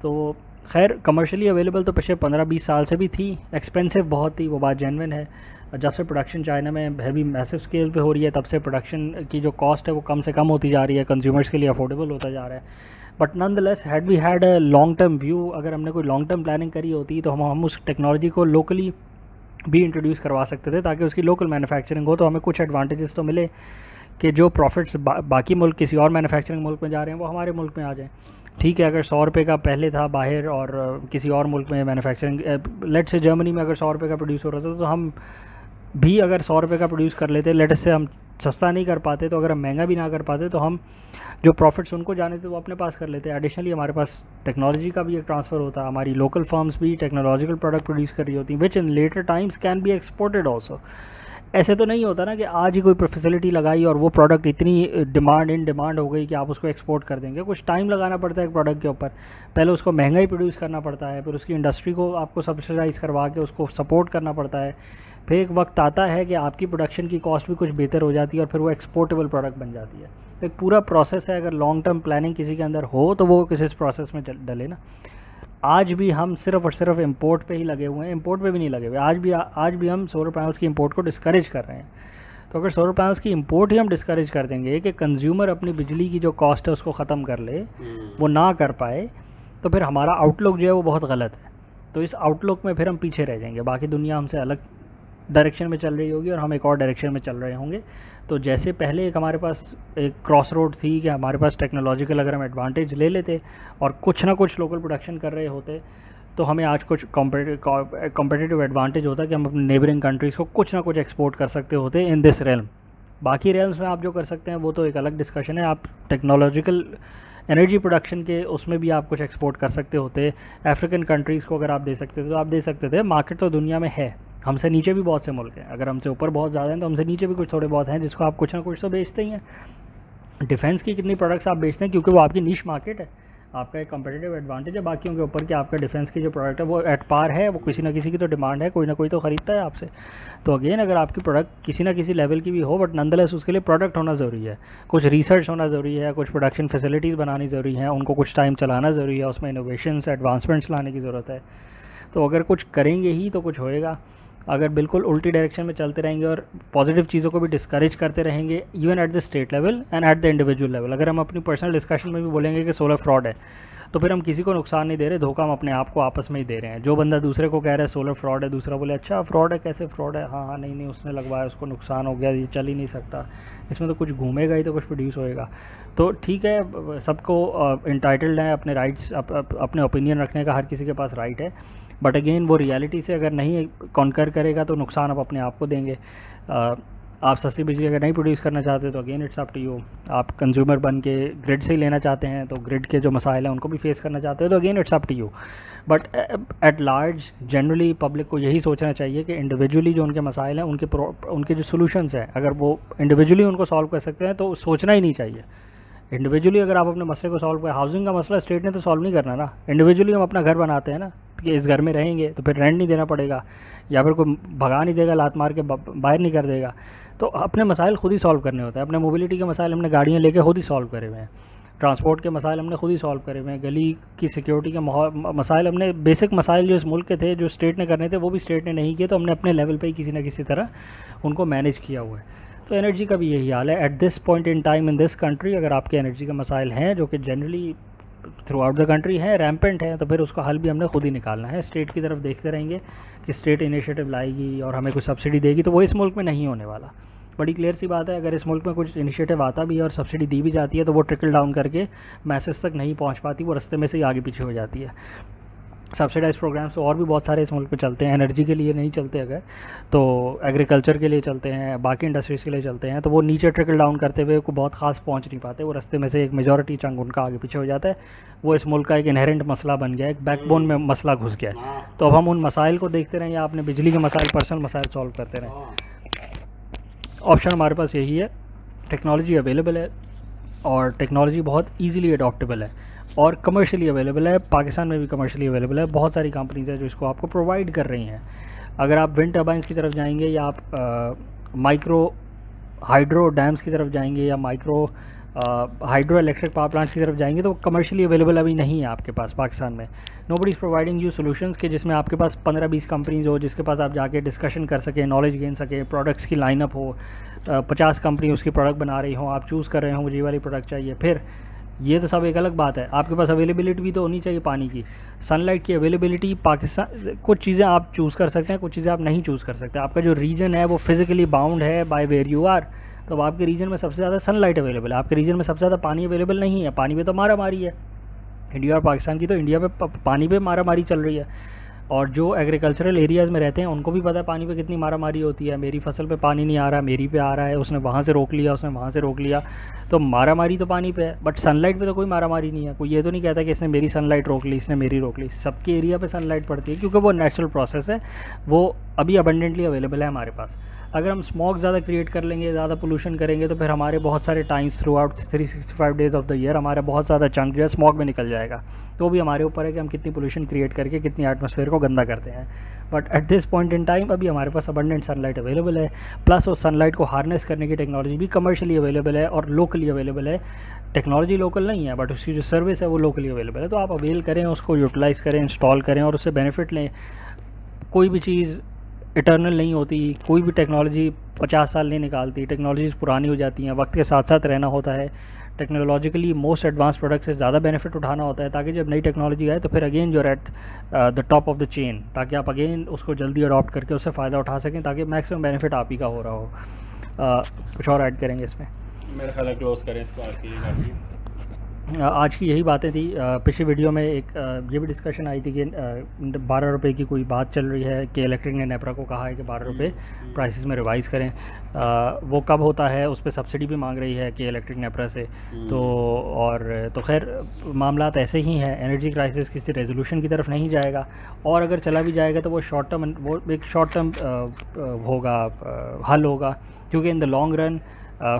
तो खैर कमर्शियली अवेलेबल तो पिछले 15-20 साल से भी थी, एक्सपेंसिव बहुत थी, वो बात जेन्युइन है। जब से प्रोडक्शन चाइना में हैवी मैसिव स्केल पे हो रही है तब से प्रोडक्शन की जो कॉस्ट है वो कम से कम होती जा रही है, कंज्यूमर्स के लिए अफोर्डेबल होता जा रहा है। But nonetheless had we had a long term view, अगर हमने कोई लॉन्ग टर्म प्लानिंग करी होती तो हम उस टेक्नोलॉजी को लोकली भी इंट्रोड्यूस करवा सकते थे ताकि उसकी लोकल मैन्युफैक्चरिंग हो, तो हमें कुछ एडवांटेजेस तो मिले कि जो प्रॉफिट्स बाकी मुल्क किसी और मैन्युफैक्चरिंग मुल्क में जा रहे हैं वो हमारे मुल्क में आ जाएँ। ठीक है, अगर 100 रुपये का पहले था बाहर और किसी और मुल्क में मैन्युफैक्चरिंग, लेट से जर्मनी में अगर 100 रुपये का प्रोड्यूस हो रहा था तो हम भी अगर 100 रुपये का प्रोड्यूस कर लेते, लेट से हम सस्ता नहीं कर पाते तो अगर हम महंगा भी ना कर पाते तो हम जो प्रॉफिट्स उनको जाने थे वो अपने पास कर लेते। एडिशनली हमारे पास टेक्नोलॉजी का भी एक ट्रांसफ़र होता, हमारी लोकल फर्म्स भी टेक्नोलॉजिकल प्रोडक्ट प्रोड्यूस कर रही होती, which in later times can be exported also. ऐसे तो नहीं होता ना कि आज ही कोई फैसिलिटी लगाई और वो प्रोडक्ट इतनी डिमांड हो गई कि आप उसको एक्सपोर्ट कर देंगे। कुछ टाइम लगाना पड़ता है एक प्रोडक्ट के ऊपर, पहले उसको महंगा ही प्रोड्यूस करना पड़ता है, फिर उसकी इंडस्ट्री को आपको सब्सिडाइज़ करवा के उसको सपोर्ट करना पड़ता है, फिर एक वक्त आता है कि आपकी प्रोडक्शन की कॉस्ट भी कुछ बेहतर हो जाती है और फिर वो एक्सपोर्टेबल प्रोडक्ट बन जाती है। तो एक पूरा प्रोसेस है, अगर लॉन्ग टर्म प्लानिंग किसी के अंदर हो तो वो किसी इस प्रोसेस में डले ना। आज भी हम सिर्फ और सिर्फ इंपोर्ट पे ही लगे हुए हैं, इंपोर्ट पे भी नहीं लगे हुए। आज भी हम सोलर पैनल्स की इंपोर्ट को डिस्करेज कर रहे हैं। तो अगर सोलर पैनल्स की इंपोर्ट ही हम डिस्करेज कर देंगे कि कंज्यूमर अपनी बिजली की जो कॉस्ट है उसको ख़त्म कर ले, वो ना कर पाए, तो फिर हमारा आउटलुक जो है वो बहुत गलत है। तो इस आउटलुक में फिर हम पीछे रह जाएंगे, बाकी दुनिया हमसे अलग डायरेक्शन में चल रही होगी और हम एक और डायरेक्शन में चल रहे होंगे। तो जैसे पहले एक हमारे पास एक क्रॉस रोड थी कि हमारे पास टेक्नोलॉजिकल अगर हम एडवांटेज ले लेते और कुछ ना कुछ लोकल प्रोडक्शन कर रहे होते तो हमें आज कुछ कॉम्पिटिटिव एडवांटेज होता कि हम अपने नेबरिंग कंट्रीज़ को कुछ ना कुछ एक्सपोर्ट कर सकते होते इन दिस रेल्म। बाकी रेल्म्स में आप जो कर सकते हैं वो तो एक अलग डिस्कशन है। आप टेक्नोलॉजिकल एनर्जी प्रोडक्शन के उसमें भी आप कुछ एक्सपोर्ट कर सकते होते। अफ्रीकन कंट्रीज़ को अगर आप दे सकते थे तो आप दे सकते थे। मार्केट तो दुनिया में है, हमसे नीचे भी बहुत से मुल्क हैं, अगर हमसे ऊपर बहुत ज़्यादा हैं तो हमसे नीचे भी कुछ थोड़े बहुत हैं जिसको आप कुछ ना कुछ तो बेचते ही हैं। डिफेंस की कितनी प्रोडक्ट्स आप बेचते हैं क्योंकि वो आपकी नीश मार्केट है, आपका एक कंपेटिटिव एडवांटेज है बाकियों के ऊपर कि आपका डिफेंस की जो प्रोडक्ट है वो एट पार है, वो किसी ना किसी की तो डिमांड है, कोई ना कोई तो ख़रीदता है आपसे। तो अगेन अगर आपकी प्रोडक्ट किसी ना किसी लेवल की भी हो बट नंदलेस उसके लिए प्रोडक्ट होना ज़रूरी है, कुछ रिसर्च होना ज़रूरी है, कुछ प्रोडक्शन फैसिलिटीज़ बनानी ज़रूरी है, उनको कुछ टाइम चलाना ज़रूरी है, उसमें इनोवेशंस एडवांसमेंट्स लाने की ज़रूरत है। तो अगर कुछ करेंगे ही तो कुछ होएगा। अगर बिल्कुल उल्टी डायरेक्शन में चलते रहेंगे और पॉजिटिव चीज़ों को भी डिस्करेज करते रहेंगे even at the state level and at the individual level, अगर हम अपनी पर्सनल डिस्कशन में भी बोलेंगे कि सोलर फ्रॉड है तो फिर हम किसी को नुकसान नहीं दे रहे, धोखा हम अपने आप को आपस में ही दे रहे हैं। जो बंदा दूसरे को कह रहा है सोलर फ्रॉड है, दूसरा बोले अच्छा फ्रॉड है, कैसे फ्रॉड है, हाँ नहीं उसने लगवाया, उसको नुकसान हो गया, ये चल ही नहीं सकता, इसमें तो कुछ घूमेगा ही तो कुछ प्रोड्यूस होएगा। तो ठीक है, सबको इंटाइटल्ड है अपने राइट्स, अपने ओपिनियन रखने का हर किसी के पास राइट है, बट अगेन वो रियलिटी से अगर नहीं कॉन्कर करेगा तो नुकसान आप अपने आप को देंगे। आप सस्ती बिजली अगर नहीं प्रोड्यूस करना चाहते तो again it's up to you. आप कंज्यूमर बन के ग्रिड से ही लेना चाहते हैं तो ग्रिड के जो मसाइल हैं उनको भी फेस करना चाहते हो तो again it's up to you. But at large generally public को यही सोचना चाहिए कि इंडिविजुअली जो उनके मसाइल हैं उनके जो सोल्यूशंस हैं अगर वो इंडिविजुअली उनको सॉल्व कर सकते हैं तो सोचना ही नहीं चाहिए। इंडिविजुअली अगर आप अपने मसले को सॉल्व करें, हाउसिंग का मसला स्टेट ने तो सॉल्व नहीं करना ना। इंडिविजुअली हम अपना घर बनाते हैं ना कि इस घर में रहेंगे तो फिर रेंट नहीं देना पड़ेगा या फिर कोई भगा नहीं देगा, लात मार के बाहर नहीं कर देगा। तो अपने मसाइल खुद ही सॉल्व करने होते हैं। अपने मोबिलिटी के मसाइल हमने गाड़ियाँ लेके खुद ही सॉल्व करे हुए हैं, ट्रांसपोर्ट के मसाइल हमने खुद ही सॉल्व करे हुए हैं, गली की सिक्योरिटी के मसाइल हमने, बेसिक मसाइल जो इस मुल्क के थे जो स्टेट ने करने थे वो भी स्टेट ने नहीं किए तो हमने अपने लेवल पे ही किसी ना किसी तरह उनको मैनेज किया हुआ है। तो एनर्जी का भी यही हाल है at this point in time in this country. अगर आपके एनर्जी के मसाइल हैं जो कि generally through out the country हैं, रैम्पेंट हैं, तो फिर उसका हल भी हमने खुद ही निकालना है। स्टेट की तरफ देखते रहेंगे कि स्टेट इनिशिएटिव लाएगी और हमें कुछ सब्सिडी देगी, तो वो इस मुल्क में नहीं होने वाला। बड़ी क्लियर सी बात है, अगर इस मुल्क में कुछ इनिशिएटिव आता भी है और सब्सिडी दी भी जाती है तो वो ट्रिकल डाउन करके मैसेज तक नहीं पहुंच पाती, वो रास्ते में से ही आगे पीछे हो जाती है। सब्सिडाइज प्रोग्राम्स तो और भी बहुत सारे इस मुल्क में चलते हैं, एनर्जी के लिए नहीं चलते अगर तो एग्रीकल्चर के लिए चलते हैं, बाकी इंडस्ट्रीज़ के लिए चलते हैं, तो वो नीचे ट्रिकल डाउन करते हुए को बहुत खास पहुंच नहीं पाते, वो रास्ते में से एक मेजॉरिटी चंक उनका आगे पीछे हो जाता है। वो इस मुल्क का एक इनहेरेंट मसला बन गया है, एक बैकबोन में मसला घुस गया है। तो अब हम उन मसाइल को देखते रहें या अपने बिजली के मसाइल, पर्सनल मसाइल सॉल्व करते रहें। ऑप्शन हमारे पास यही है, टेक्नोलॉजी अवेलेबल है और टेक्नोलॉजी बहुत ईजीली अडॉप्टेबल है और कमर्शियली अवेलेबल है। पाकिस्तान में भी कमर्शियली अवेलेबल है, बहुत सारी कंपनीज है जो इसको आपको प्रोवाइड कर रही हैं। अगर आप विंड टर्बाइंस की तरफ जाएंगे या आप माइक्रो हाइड्रो डैम्स की तरफ जाएंगे या micro hydro electric power plants की तरफ जाएंगे तो कमर्शियली अवेलेबल अभी नहीं है आपके पास पाकिस्तान में। Nobody is providing you solutions के जिसमें आपके पास 15-20 कंपनीज हो जिसके पास आप जाके डिस्कशन कर सकें, नॉलेज गेन सके, प्रोडक्ट्स की लाइनअप हो, 50 कंपनी उसकी प्रोडक्ट बना रही हो, आप चूज़ कर रहे हो मुझे ये वाली प्रोडक्ट चाहिए। फिर ये तो सब एक अलग बात है, आपके पास अवेलेबिलिटी भी तो होनी चाहिए पानी की, सनलाइट की अवेलेबिलिटी। पाकिस्तान कुछ चीज़ें आप चूज़ कर सकते हैं, कुछ चीज़ें आप नहीं चूज़ कर सकते। आपका जो रीजन है वो फिज़िकली बाउंड है बाय वेयर यू आर, तो अब आपके रीजन में सबसे ज़्यादा सनलाइट अवेलेबल है, आपके रीजन में सबसे ज़्यादा पानी अवेलेबल नहीं है। पानी पे तो मारा मारी है, इंडिया और पाकिस्तान की तो इंडिया पे पानी पे मारा मारी चल रही है और जो एग्रीकल्चरल एरियाज़ में रहते हैं उनको भी पता है पानी पे कितनी मारा मारी होती है। मेरी फसल पे पानी नहीं आ रहा, मेरी पे आ रहा है, उसने वहाँ से रोक लिया, उसने वहाँ से रोक लिया, तो मारा मारी तो पानी पे है। बट सनलाइट पे तो कोई मारा मारी नहीं है। कोई ये तो नहीं कहता कि इसने मेरी सनलाइट रोक ली, इसने मेरी रोक ली। सबके एरिया पे सनलाइट पड़ती है क्योंकि वो नेचुरल प्रोसेस है, वो अभी अबंडेंटली अवेलेबल है हमारे पास। अगर हम स्मॉग ज़्यादा क्रिएट कर लेंगे, ज़्यादा पोल्यूशन करेंगे तो फिर हमारे बहुत सारे times through out 365 days of the year हमारा बहुत ज़्यादा चंक जो है स्मॉग में निकल जाएगा। तो भी हमारे ऊपर है कि हम कितनी पोल्यूशन क्रिएट करके कितनी एटमॉस्फेयर को गंदा करते हैं। But at this point in time अभी हमारे पास अबंडेंट सनलाइट अवेलेबल है, प्लस उस सनलाइट को हार्नेस करने की टेक्नोलॉजी भी कमर्शियली अवेलेबल है और लोकली अवेलेबल है। टेक्नोलॉजी लोकल नहीं है बट उसकी जो सर्विस है वो लोकली अवेलेबल है। तो आप अवेल करें, उसको यूटिलाइज़ करें, इंस्टॉल करें और उससे बेनिफिट लें। कोई भी चीज़ इटर्नल नहीं होती, कोई भी टेक्नोलॉजी 50 साल नहीं निकालती, टेक्नोलॉजीज़ पुरानी हो जाती हैं, वक्त के साथ साथ रहना होता है। टेक्नोलॉजिकली मोस्ट एडवांस प्रोडक्ट से ज़्यादा बेनिफिट उठाना होता है ताकि जब नई टेक्नोलॉजी आए तो फिर अगेन जो at the top of the chain, ताकि आप अगेन उसको जल्दी अडॉप्ट करके उससे फ़ायदा उठा सकें ताकि मैक्सिमम बेनिफिट आप ही का हो रहा हो। कुछ और ऐड करेंगे इसमें? मेरा ख्याल है क्लोज करें इसको आज के लिए। आज की यही बातें थी। पिछली वीडियो में एक ये भी डिस्कशन आई थी कि 12 रुपये की कोई बात चल रही है कि इलेक्ट्रिक ने नेपरा को कहा है कि 12 रुपये प्राइसेस में रिवाइज़ करें। वो कब होता है, उस पर सब्सिडी भी मांग रही है कि इलेक्ट्रिक नेपरा से। तो खैर मामलात ऐसे ही हैं। एनर्जी क्राइसिस किसी रेजोल्यूशन की तरफ नहीं जाएगा और अगर चला भी जाएगा तो वो एक शॉर्ट टर्म होगा, हल होगा, क्योंकि in the long run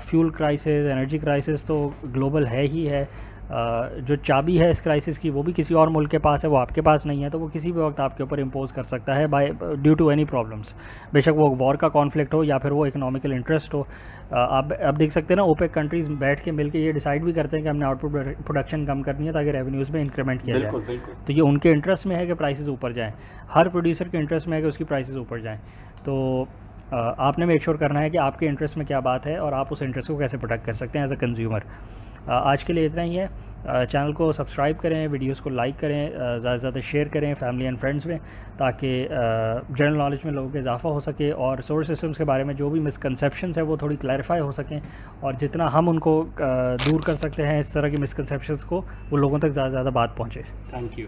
fuel crisis, energy crisis तो ग्लोबल है ही है। जो चाबी है इस क्राइसिस की वो भी किसी और मुल्क के पास है, वो आपके पास नहीं है, तो वो किसी भी वक्त आपके ऊपर इम्पोज कर सकता है by due to any problems. बेशक वो वॉर का कॉन्फ्लिक्ट हो या फिर वो इकोनॉमिकल इंटरेस्ट हो। आप देख सकते हैं ना, ओपेक कंट्रीज़ बैठ के मिलकर ये डिसाइड भी करते हैं कि हमने आउटपुट प्रोडक्शन कम करनी है ताकि रेवेन्यूज़ में इंक्रीमेंट किया जाए। तो ये उनके इंटरेस्ट में है कि प्राइसेस ऊपर जाएँ, हर प्रोड्यूसर के इंटरेस्ट में है कि उसकी प्राइसेस ऊपर जाएँ। तो आपने मेक श्योर करना है कि आपके इंटरेस्ट में क्या बात है और आप उस इंटरेस्ट को कैसे प्रोटेक्ट कर सकते हैं एज अ कंज्यूमर। आज के लिए इतना ही है। चैनल को सब्सक्राइब करें, वीडियोस को लाइक करें, ज़्यादा से ज़्यादा शेयर करें फैमिली एंड फ्रेंड्स में, ताकि जनरल नॉलेज में लोगों का इजाफा हो सके और सोलर सिस्टम्स के बारे में जो भी मिसकंसेप्शंस है वो थोड़ी क्लैरिफाई हो सकें और जितना हम उनको दूर कर सकते हैं इस तरह की मिसकंसेप्शंस को, वो लोगों तक ज़्यादा से ज़्यादा बात पहुँचे। Thank you.